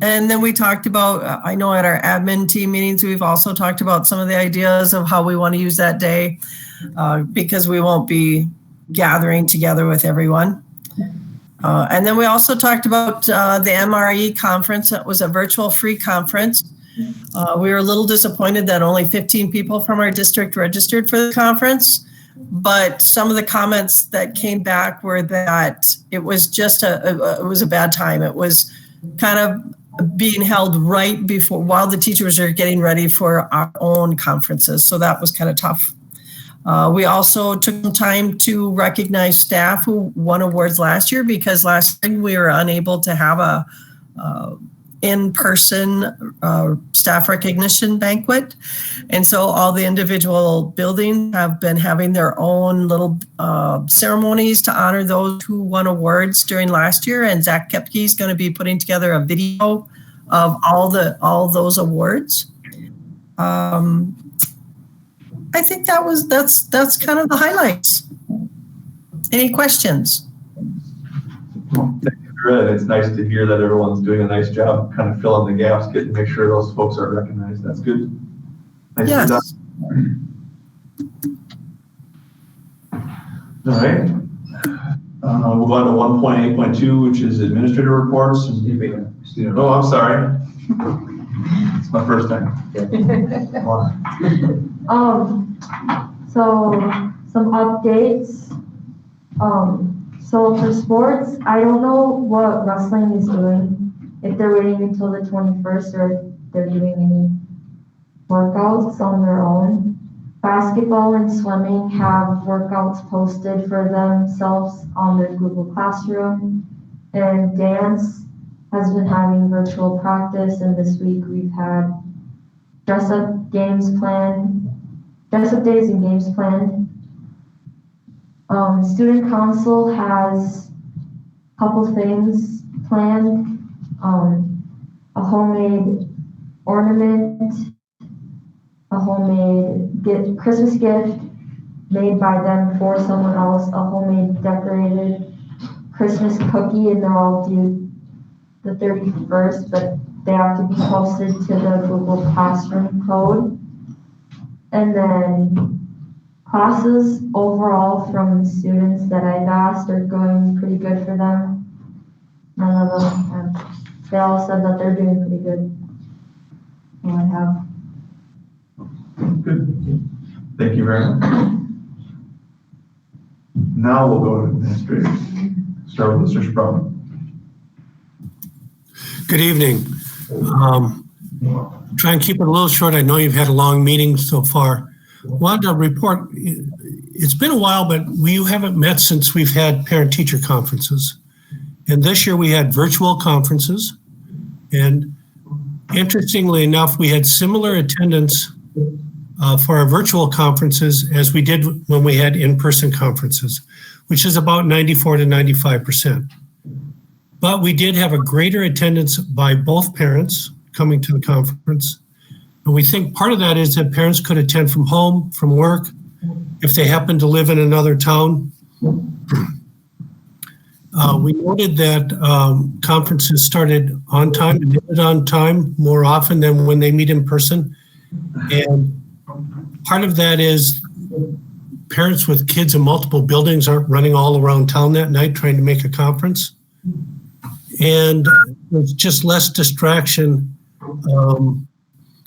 And then we talked about, I know at our admin team meetings, we've also talked about some of the ideas of how we want to use that day, because we won't be gathering together with everyone. And then we also talked about the MRE conference. That was a virtual free conference. We were a little disappointed that only 15 people from our district registered for the conference, but some of the comments that came back were that it was just it was a bad time. It was kind of being held right before, while the teachers are getting ready for our own conferences. So that was kind of tough. We also took some time to recognize staff who won awards last year, because last spring we were unable to have a in-person staff recognition banquet. And so all the individual buildings have been having their own little ceremonies to honor those who won awards during last year. And Zach Kepke is going to be putting together a video of all those awards. I think that's kind of the highlights. Any questions? Thank you, Red. It's nice to hear that everyone's doing a nice job kind of filling the gaps, make sure those folks are recognized. That's good. Nice Yes. All right. We'll go on to 1.8.2, which is administrator reports. Oh, I'm sorry. It's my first time. So some updates. So for sports, I don't know what wrestling is doing, if they're waiting until the 21st or if they're doing any workouts on their own. Basketball and swimming have workouts posted for themselves on their Google Classroom. And dance has been having virtual practice, and this week we've had dress-up days and games planned. Student council has a couple things planned. A homemade ornament, a homemade Christmas gift made by them for someone else, a homemade decorated Christmas cookie, and they're all due the 31st, but they have to be posted to the Google Classroom code. And then classes overall from students that I've asked are going pretty good for them. None of them they all said that they're doing pretty good. So I have. Good. Thank you very much. Now we'll go to administrators. Start with Mr. Sprout. Good evening. Try and keep it a little short. I know you've had a long meeting so far. Wanted to report, it's been a while, but we haven't met since we've had parent-teacher conferences. And this year we had virtual conferences. And interestingly enough, we had similar attendance for our virtual conferences as we did when we had in-person conferences, which is about 94 to 95%. But we did have a greater attendance by both parents coming to the conference. And we think part of that is that parents could attend from home, from work, if they happen to live in another town. We noted that conferences started on time and ended on time more often than when they meet in person. And part of that is parents with kids in multiple buildings aren't running all around town that night trying to make a conference. And there's just less distraction.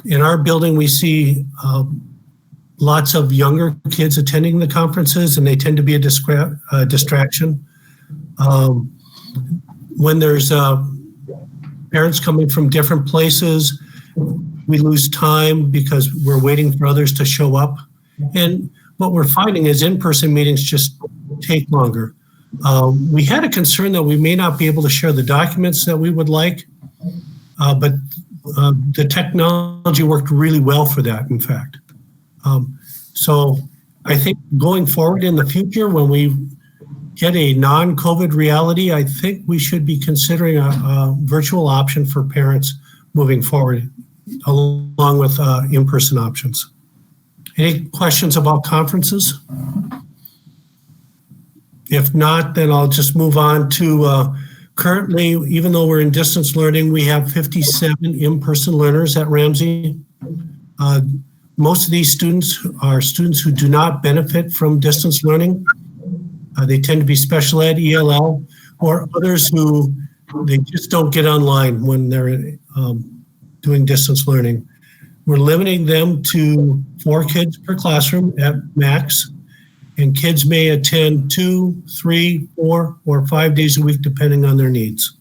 In our building, we see lots of younger kids attending the conferences, and they tend to be a distraction. When there's parents coming from different places, we lose time because we're waiting for others to show up. And what we're finding is in-person meetings just take longer. We had a concern that we may not be able to share the documents that we would like, but the technology worked really well for that, in fact. So I think going forward in the future, when we get a non-COVID reality, I think we should be considering a virtual option for parents moving forward, along with in-person options. Any questions about conferences? If not, then I'll just move on to currently, even though we're in distance learning, we have 57 in-person learners at Ramsey. Most of these students are students who do not benefit from distance learning. They tend to be special ed, ELL, or others who they just don't get online when they're doing distance learning. We're limiting them to 4 kids per classroom at max, and kids may attend 2, 3, 4, or 5 days a week, depending on their needs.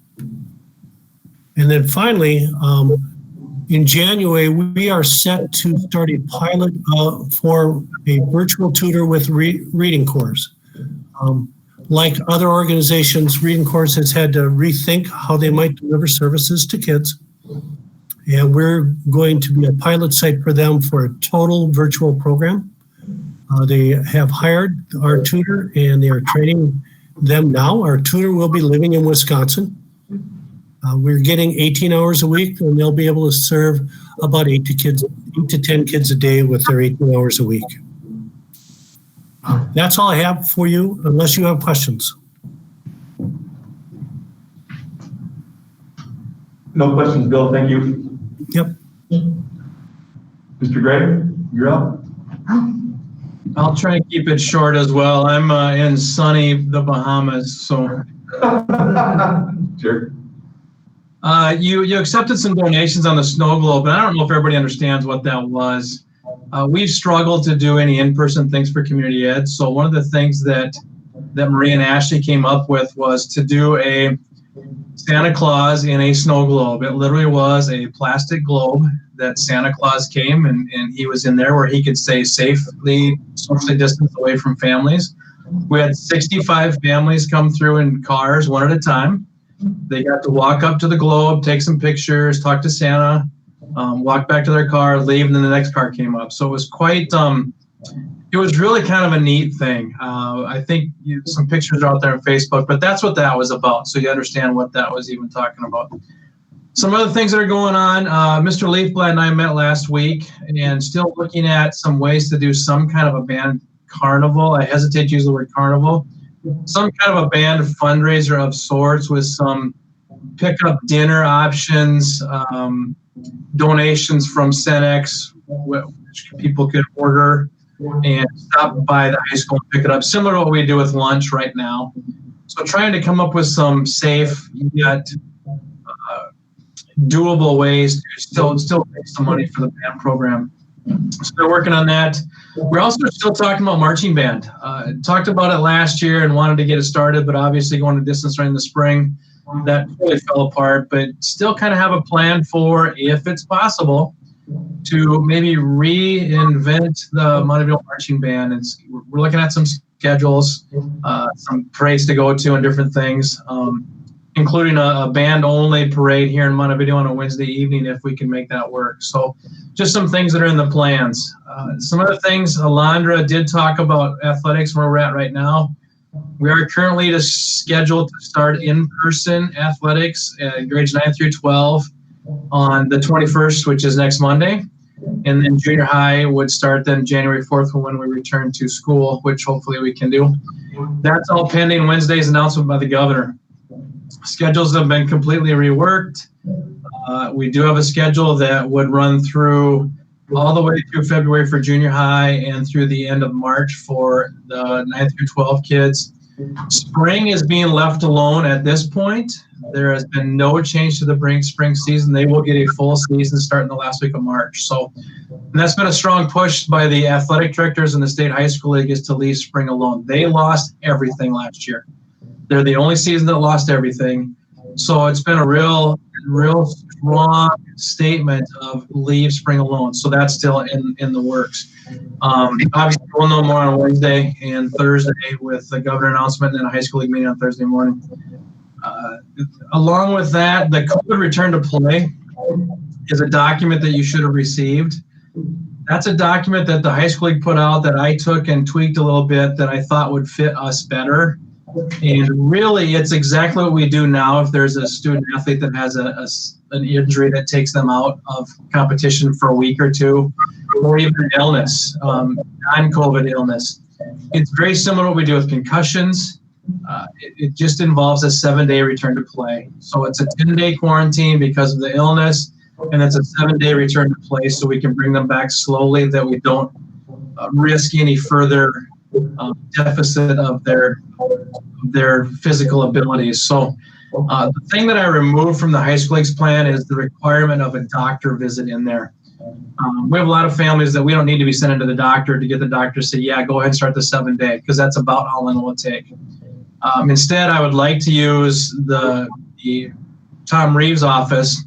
And then finally, in January, we are set to start a pilot for a virtual tutor with reading course. Like other organizations, Reading Course has had to rethink how they might deliver services to kids. And we're going to be a pilot site for them for a total virtual program. They have hired our tutor and they are training them now. Our tutor will be living in Wisconsin. We're getting 18 hours a week, and they'll be able to serve about 8 to 10 kids a day with their 18 hours a week. That's all I have for you, unless you have questions. No questions, Bill. Thank you. Yep. Mr. Gray, you're up. I'll try and keep it short as well. I'm in sunny the Bahamas, so. Sure. You accepted some donations on the snow globe, but I don't know if everybody understands what that was. We've struggled to do any in-person things for community ed. So one of the things that Marie and Ashley came up with was to do a Santa Claus in a snow globe. It literally was a plastic globe that Santa Claus came and he was in there where he could stay safely, socially distanced away from families. We had 65 families come through in cars, one at a time. They got to walk up to the globe, take some pictures, talk to Santa, walk back to their car, leave, and then the next car came up. So it was quite, it was really kind of a neat thing. I think some pictures are out there on Facebook, but that's what that was about. So you understand what that was even talking about. Some other things that are going on, Mr. Leafblad and I met last week and still looking at some ways to do some kind of a band carnival. I hesitate to use the word carnival. Some kind of a band fundraiser of sorts with some pickup dinner options, donations from Cenex, which people could order and stop by the high school and pick it up, similar to what we do with lunch right now. So trying to come up with some safe yet doable ways to still make some money for the band program. So they're working on that. We're also still talking about marching band. Talked about it last year and wanted to get it started, but obviously going to distance right in the spring, that totally fell apart, but still kind of have a plan for, if it's possible, to maybe reinvent the Monteville Marching Band. And we're looking at some schedules, some parades to go to and different things, including a band-only parade here in Montevideo on a Wednesday evening if we can make that work. So just some things that are in the plans. Some other things, Alondra did talk about athletics where we're at right now. We are currently scheduled to start in-person athletics at grades 9 through 12 on the 21st, which is next Monday. And then junior high would start then January 4th when we return to school, which hopefully we can do. That's all pending Wednesday's announcement by the governor. Schedules have been completely reworked. We do have a schedule that would run through all the way through February for junior high and through the end of March for the 9 through 12 kids. Spring is being left alone at this point. There has been no change to the spring season. They will get a full season starting the last week of March. So and that's been a strong push by the athletic directors in the state high school league is to leave spring alone. They lost everything last year. They're the only season that lost everything. So it's been a real real strong statement of leave spring alone. So that's still in the works. Obviously, we'll know more on Wednesday and Thursday with the governor announcement and then a high school league meeting on Thursday morning. Along with that, the COVID return to play is a document that you should have received. That's a document that the high school league put out that I took and tweaked a little bit that I thought would fit us better. And really, it's exactly what we do now if there's a student athlete that has an injury that takes them out of competition for a week or two, or even an illness, non-COVID illness. It's very similar to what we do with concussions. It just involves a 7-day return to play. So it's a 10-day quarantine because of the illness, and it's a 7-day return to play so we can bring them back slowly, that we don't risk any further deficit of their physical abilities. So the thing that I removed from the high school league's plan is the requirement of a doctor visit in there. We have a lot of families that we don't need to be sending to the doctor to get the doctor to say, yeah, go ahead and start the 7-day, because that's about how long it will take. Instead, I would like to use the Tom Reeves' office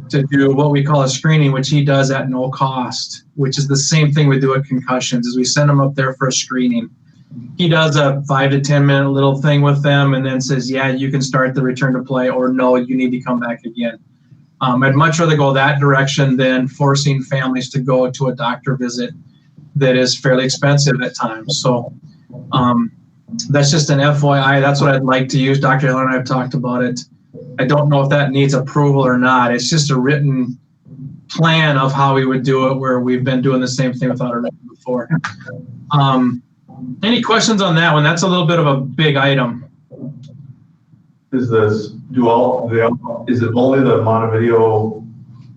to do what we call a screening, which he does at no cost, which is the same thing we do at concussions, is we send them up there for a screening. He does a 5 to 10 minute little thing with them and then says, yeah, you can start the return to play, or no, you need to come back again. I'd much rather go that direction than forcing families to go to a doctor visit that is fairly expensive at times. So that's just an FYI. That's what I'd like to use. Dr. Heller and I have talked about it. I don't know if that needs approval or not. It's just a written plan of how we would do it, where we've been doing the same thing without a written before. Any questions on that one? That's a little bit of a big item. Is it only the Montevideo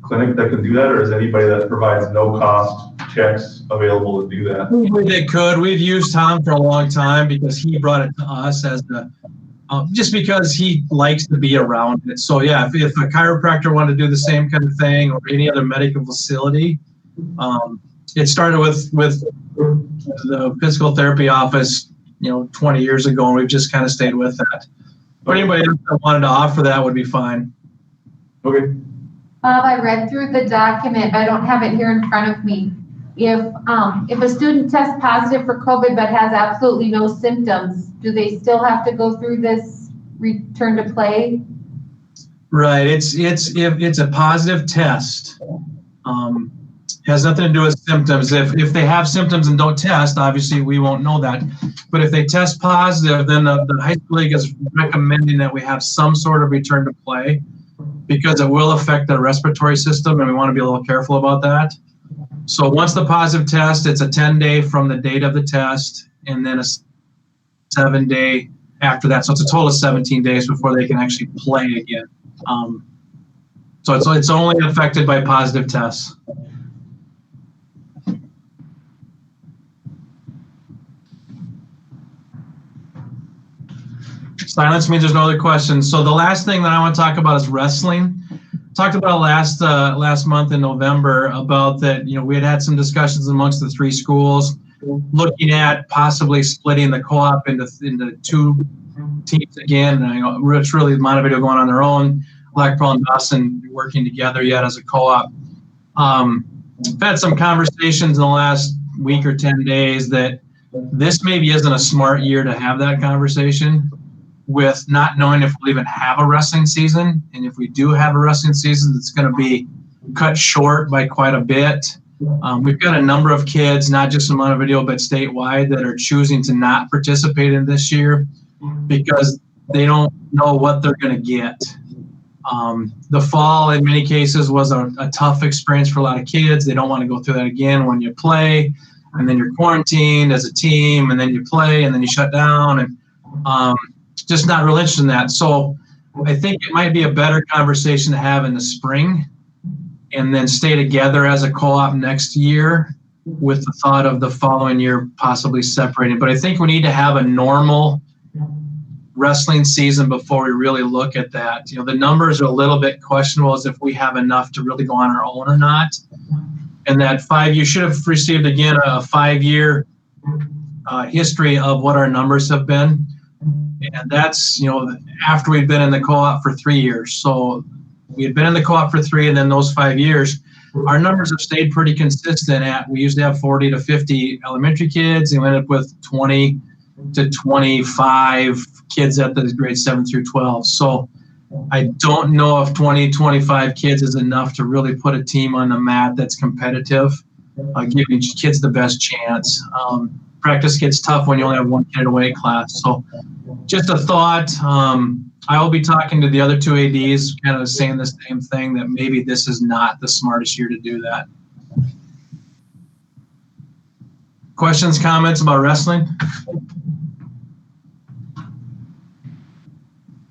clinic that can do that, or is anybody that provides no cost checks available to do that? They could. We've used Tom for a long time because he brought it to us as just because he likes to be around it. So yeah, if a chiropractor wanted to do the same kind of thing, or any other medical facility, it started with the physical therapy office, 20 years ago, and we've just kind of stayed with that. But anybody that wanted to offer that would be fine. Okay. Bob, I read through the document, but I don't have it here in front of me. If a student tests positive for COVID but has absolutely no symptoms, do they still have to go through this return to play? Right. It's a positive test. Has nothing to do with symptoms. If they have symptoms and don't test, obviously we won't know that. But if they test positive, then the high school league is recommending that we have some sort of return to play, because it will affect the respiratory system, and we want to be a little careful about that. So once the positive test, it's a 10-day from the date of the test, and then a 7-day after that. So it's a total of 17 days before they can actually play again. So it's only affected by positive tests. Silence means there's no other questions. So the last thing that I want to talk about is wrestling. Talked about last month in November about that, we had some discussions amongst the 3 schools looking at possibly splitting the co-op into 2 teams again. And it's really Montevideo going on their own, Blackpearl and Dawson working together yet as a co-op. I've had some conversations in the last week or 10 days that this maybe isn't a smart year to have that conversation, with not knowing if we'll even have a wrestling season. And if we do have a wrestling season, it's going to be cut short by quite a bit. We've got a number of kids, not just in Montevideo, but statewide, that are choosing to not participate in this year because they don't know what they're going to get. The fall, in many cases, was a tough experience for a lot of kids. They don't want to go through that again when you play, and then you're quarantined as a team, and then you play, and then you shut down, and just not real interested in that. So I think it might be a better conversation to have in the spring, and then stay together as a co-op next year with the thought of the following year possibly separating. But I think we need to have a normal wrestling season before we really look at that. The numbers are a little bit questionable as if we have enough to really go on our own or not. And that you should have received, again, a 5-year history of what our numbers have been. And that's, after we've been in the co-op for 3 years. So we had been in the co-op for 3 and then those 5 years, our numbers have stayed pretty consistent we used to have 40 to 50 elementary kids and we ended up with 20 to 25 kids at the grades 7 through 12. So I don't know if 20, 25 kids is enough to really put a team on the mat that's competitive, giving kids the best chance. Practice gets tough when you only have one kid in a weight class. So just a thought. I will be talking to the other 2 ADs, kind of saying the same thing, that maybe this is not the smartest year to do that. Questions, comments about wrestling?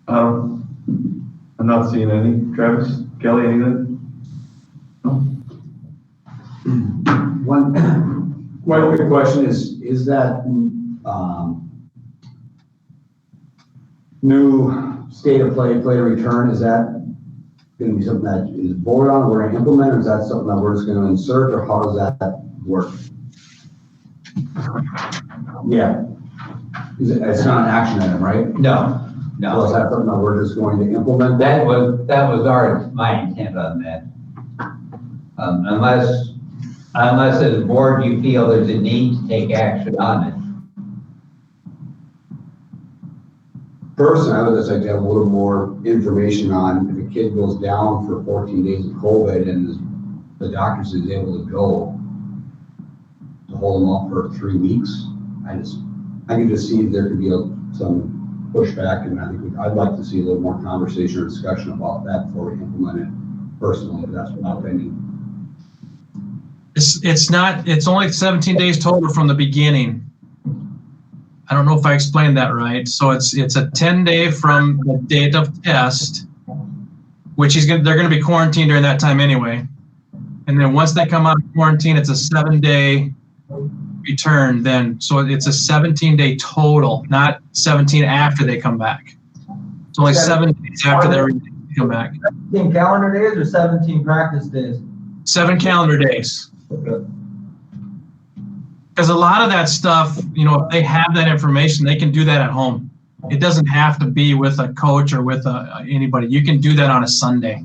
I'm not seeing any. Travis, Kelly, anything? No? One quick question is that new state of play to return, is that going to be something that is voted on, we're going to implement, or is that something that we're just going to insert, or how does that work? Yeah. It's not an action item, right? No. So is that something that we're just going to implement? That was my intent on that. Unless as a board you feel there's a need to take action on it. Personally, I would just like to have a little more information on if a kid goes down for 14 days of COVID and the doctor is able to go, to hold them up for 3 weeks. I can just see there could be some pushback, and I think I'd like to see a little more conversation or discussion about that before we implement it personally, if that's my opinion. It's only 17 days total from the beginning. I don't know if I explained that right. So it's a 10-day from the date of test, which they're going to be quarantined during that time anyway. And then once they come out of quarantine, it's a 7-day return then. So it's a 17-day total, not 17 after they come back. It's only 7 days after they come back. 17 calendar days or 17 practice days? 7 calendar days. Because a lot of that stuff, if they have that information, they can do that at home. It doesn't have to be with a coach or with anybody. You can do that on a Sunday.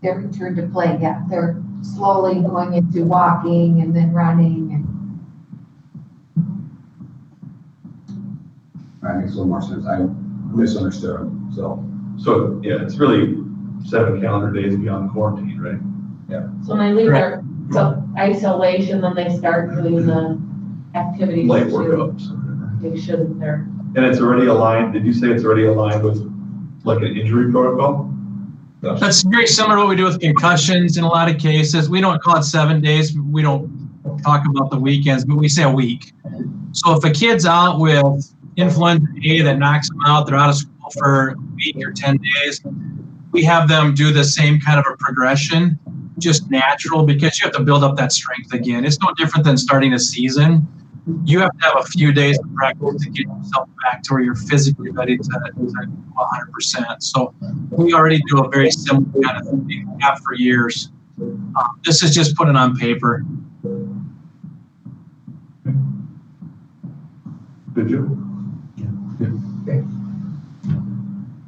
Their return to play, yeah. They're slowly going into walking and then running That makes a little more sense. I misunderstood. So yeah, it's really 7 calendar days beyond quarantine, right? So when they leave their isolation, then they start doing the activities. Light workups. They shouldn't there. And it's already aligned, did you say it's already aligned with like an injury protocol? That's very similar to what we do with concussions in a lot of cases. We don't call it 7 days. We don't talk about the weekends, but we say a week. So if a kid's out with influenza A that knocks them out, they're out of school for a week or 10 days, we have them do the same kind of a progression, just natural, because you have to build up that strength again. It's no different than starting a season. You have to have a few days of practice to get yourself back to where you're physically ready to 100%. So we already do a very similar kind of thing we have for years. This is just putting on paper. Did you? Yeah. Okay.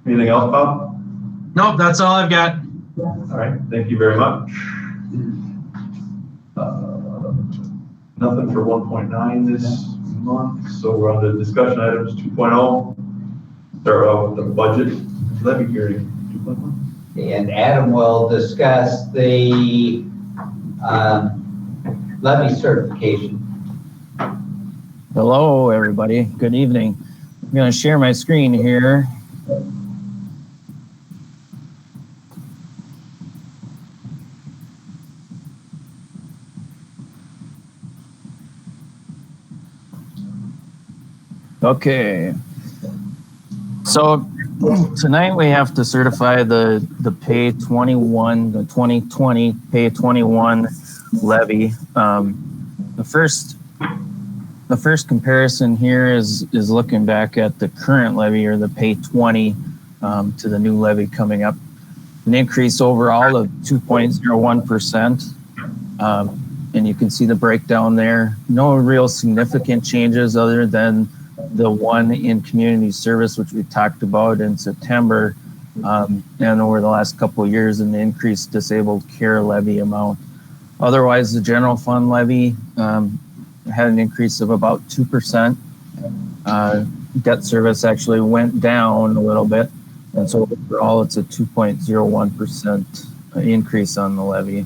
Anything else, Bob? Nope, that's all I've got. All right, thank you very much. Nothing for 1.9 this month, so we're on to discussion items 2.0. Start out with the budget levy hearing 2.1. And Adam will discuss the levy certification. Hello, everybody. Good evening. I'm going to share my screen here. Okay. So tonight we have to certify the pay 21, the 2020 pay 21 levy. The first comparison here is looking back at the current levy, or the pay 20 to the new levy coming up. An increase overall of 2.01%. And you can see the breakdown there. No real significant changes other than the one in community service, which we talked about in September, and over the last couple of years, an increased disabled care levy amount. Otherwise, the general fund levy had an increase of about 2%. Debt service actually went down a little bit, and so overall it's a 2.01% increase on the levy.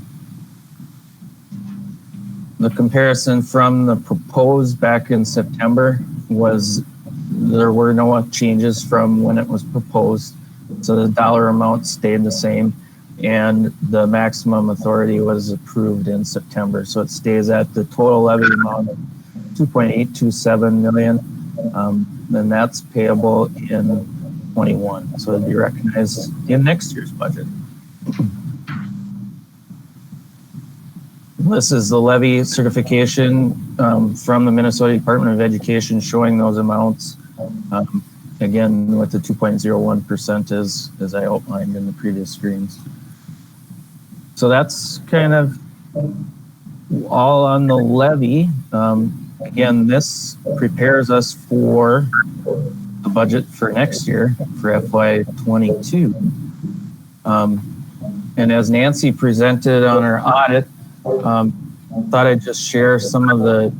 The comparison from the proposed back in September was there were no changes from when it was proposed. So the dollar amount stayed the same, and the maximum authority was approved in September. So it stays at the total levy amount of 2.827 million, and that's payable in 21. So it'll be recognized in next year's budget. This is the levy certification from the Minnesota Department of Education showing those amounts. Again, with the 2.01% as I outlined in the previous screens. So that's kind of all on the levy. Again, this prepares us for the budget for next year, for FY22. And as Nancy presented on our audit, thought I'd just share some of the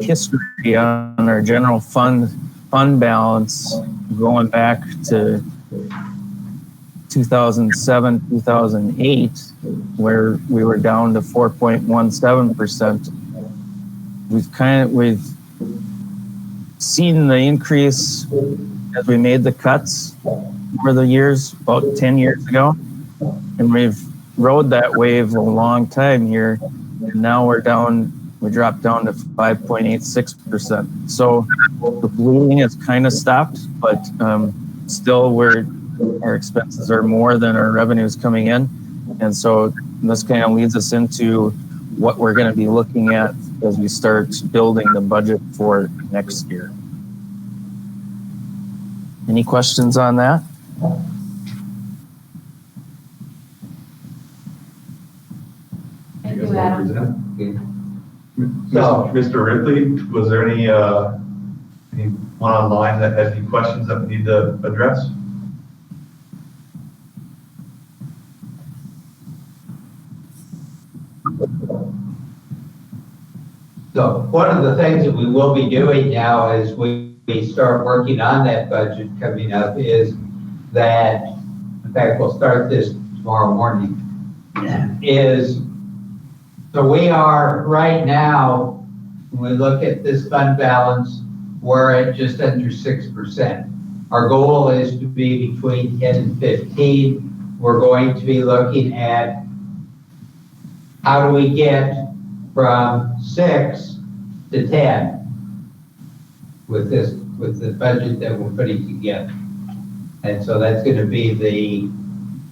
history on our general fund balance going back to 2007, 2008, where we were down to 4.17%. We've seen the increase as we made the cuts over the years, about 10 years ago, and we've rode that wave a long time here, and now we dropped down to 5.86%. So the bleeding has kind of stopped, but still our expenses are more than our revenues coming in. And so this kind of leads us into what we're going to be looking at as we start building the budget for next year. Any questions on that? Thank you, Adam. Mr. Ripley, was there anyone online that had any questions that we need to address? So one of the things that we will be doing now as we start working on that budget coming up is that, in fact, we'll start this tomorrow morning, so we are right now, when we look at this fund balance, we're at just under 6%. Our goal is to be between 10 and 15. We're going to be looking at how do we get from 6 to 10 with the budget that we're putting together. And so that's going to be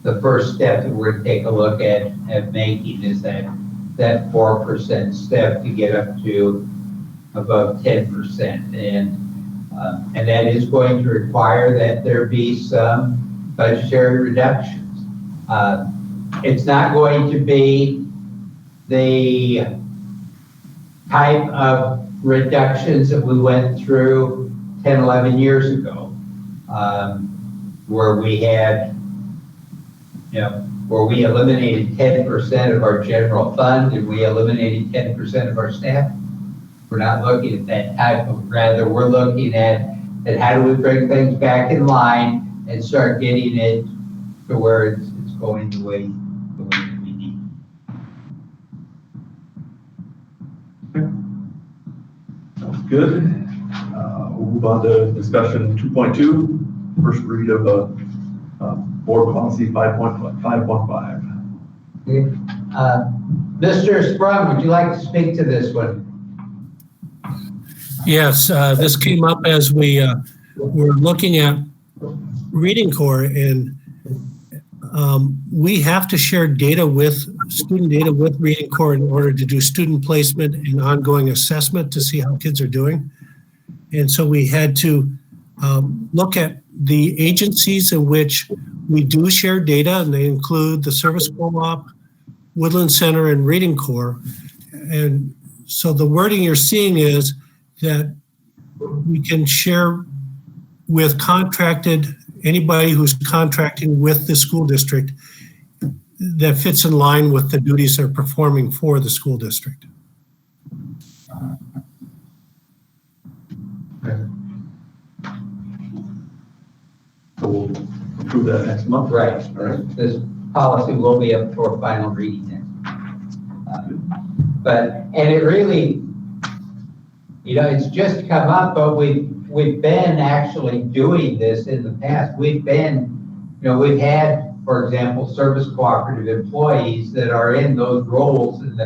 the first step that we're going to take a look at making is that 4% step to get up to above 10%. And that is going to require that there be some budgetary reductions. It's not going to be the type of reductions that we went through 10, 11 years ago, where we had, where we eliminated 10% of our general fund and we eliminated 10% of our staff. We're not looking at that type of, rather we're looking at how do we bring things back in line and start getting it to where it's going the way that we need. Sounds good. We'll move on to discussion 2.2, first read of board policy 5.15. Okay. Mr. Sprung, would you like to speak to this one? Yes, this came up as we were looking at Reading Corps, and we have to share data student data with Reading Corps in order to do student placement and ongoing assessment to see how kids are doing. And so we had to look at the agencies in which we do share data, and they include the Service Co-op, Woodland Center, and Reading Corps. And so the wording you're seeing is that we can share with contracted anybody who's contracting with the school district that fits in line with the duties they're performing for the school district. So we'll approve that next month. Right. All right. This policy will be up for final reading next. And it really, it's just come up, but we've been actually doing this in the past. We've had, for example, service cooperative employees that are in those roles, and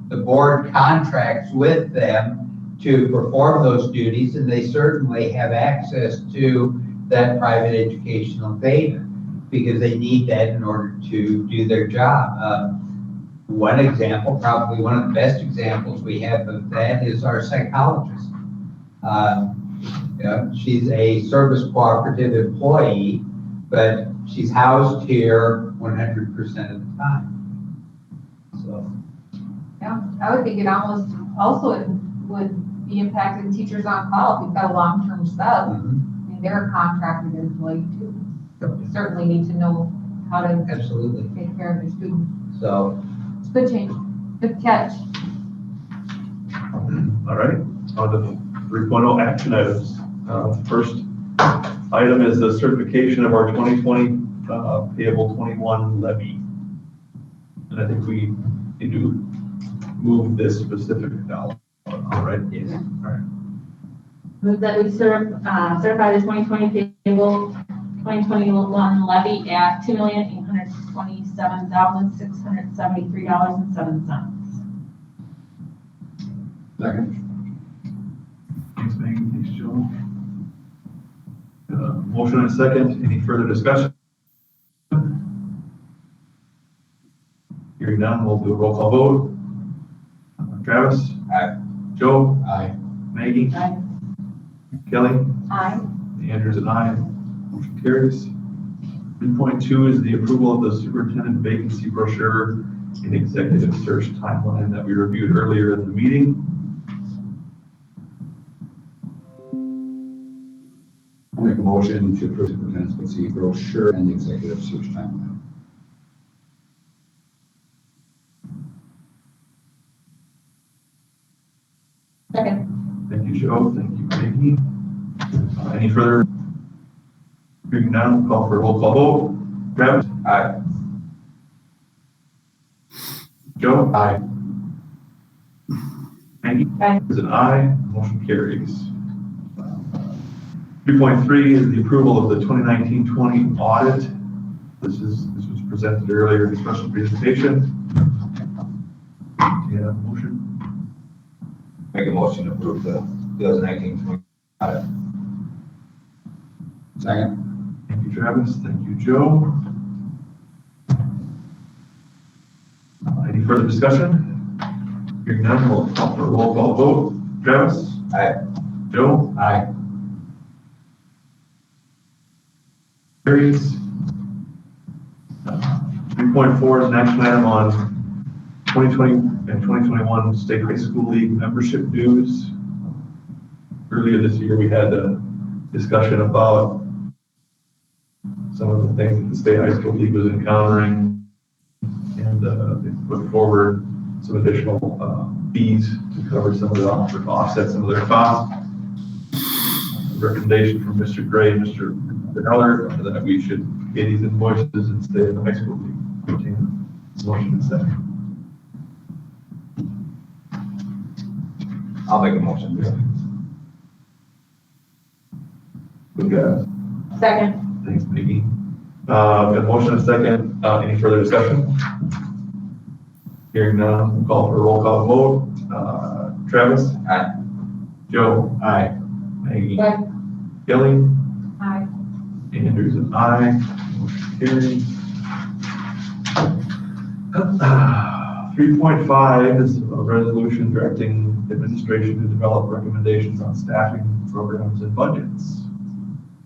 the board contracts with them to perform those duties, and they certainly have access to that private educational data because they need that in order to do their job. One example, probably one of the best examples we have of that, is our psychologist. She's a service cooperative employee, but she's housed here 100% of the time. So. Yeah, I would think it almost also would be impacting teachers on call if you've got a long-term sub. I mean, they're a contracted employee too. They certainly need to know how to absolutely take care of their students. So it's a good change, good catch. All right, on to 3.0 action items. First item is the certification of our 2020 payable 21 levy. And I think we need to move this specific dollar. All right. Yes. All right. Move that we certify the 2020 payable 2021 levy at $2,827,673.07. Second. Thanks, Megan. Thanks, Joe. Motion and second. Any further discussion? Hearing none, we'll do a roll call vote. Travis? Aye. Joe? Aye. Maggie? Aye. Kelly? Aye. Andrews and I. Motion carries. 3.2 is the approval of the superintendent vacancy brochure and executive search timeline that we reviewed earlier in the meeting. I'll make a motion to approve the superintendent's vacancy brochure and the executive search timeline. Second. Thank you, Joe. Thank you, Maggie. Any further? Hearing none, call for a roll call vote. Travis? Aye. Joe? Aye. Maggie? Aye. Is an aye. Motion carries. 3.3 is the approval of the 2019-20 audit. This was presented earlier in the special presentation. Yeah, motion. Make a motion to approve the 2019-20 audit. Second. Thank you, Travis. Thank you, Joe. Any further discussion? Hearing none, we'll call for a roll call vote. Travis? Aye. Joe? Aye. Carries. 3.4 is an action item on 2020 and 2021 State High School League membership dues. Earlier this year, we had a discussion about some of the things that the State High School League was encountering, and they put forward some additional fees to cover some of the, to offset some of their costs. Recommendation from Mr. Gray and Mr. Heller that we should pay these invoices and stay in the high school league. Motion and second. I'll make a motion. Good guys. Second. Thanks, Maggie. Got a motion and second. Any further discussion? Hearing none, we'll call for a roll call vote. Travis? Aye. Joe? Aye. Maggie? Aye. Kelly? Aye. Andrews and I. Motion carries. 3.5 is a resolution directing administration to develop recommendations on staffing programs and budgets.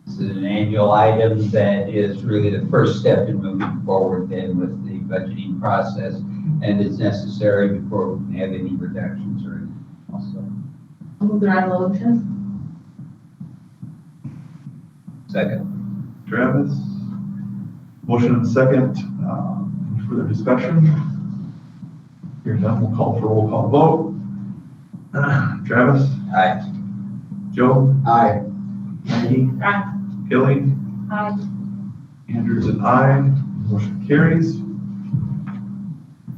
This is an annual item that is really the first step in moving forward then with the budgeting process, and it's necessary before we can have any reductions or anything also. Move the resolution. Second. Travis. Motion and second. Any further discussion? Hearing none, we'll call for a roll call vote. Travis? Aye. Joe? Aye. Maggie? Aye. Kelly? Aye. Andrews and I. Motion carries.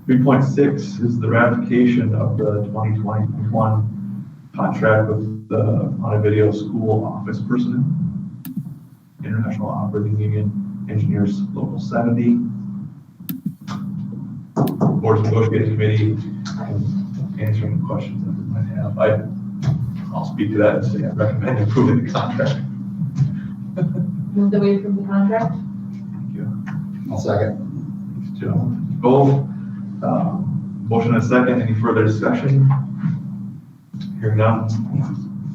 3.6 is the ratification of the 2021 contract with the Montevideo School Office Personnel, International Operating Union Engineers Local 70. Board's negotiating committee can answer any questions that we might have. I'll speak to that and say I recommend approving the contract. Move that we approve the contract? Thank you. I'll second. Thanks, Joe. Both. Motion and second. Any further discussion? Hearing none.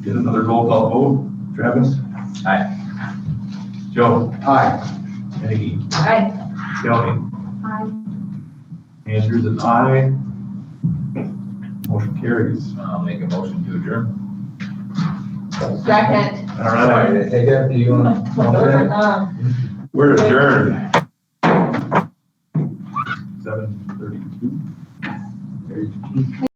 Get another roll call vote. Travis? Aye. Joe? Aye. Maggie? Aye. Kelly? Aye. Andrews and I. Motion carries. I'll make a motion to adjourn. Second. All right. Hey, Deb, do you want to? We're adjourned. 7:32.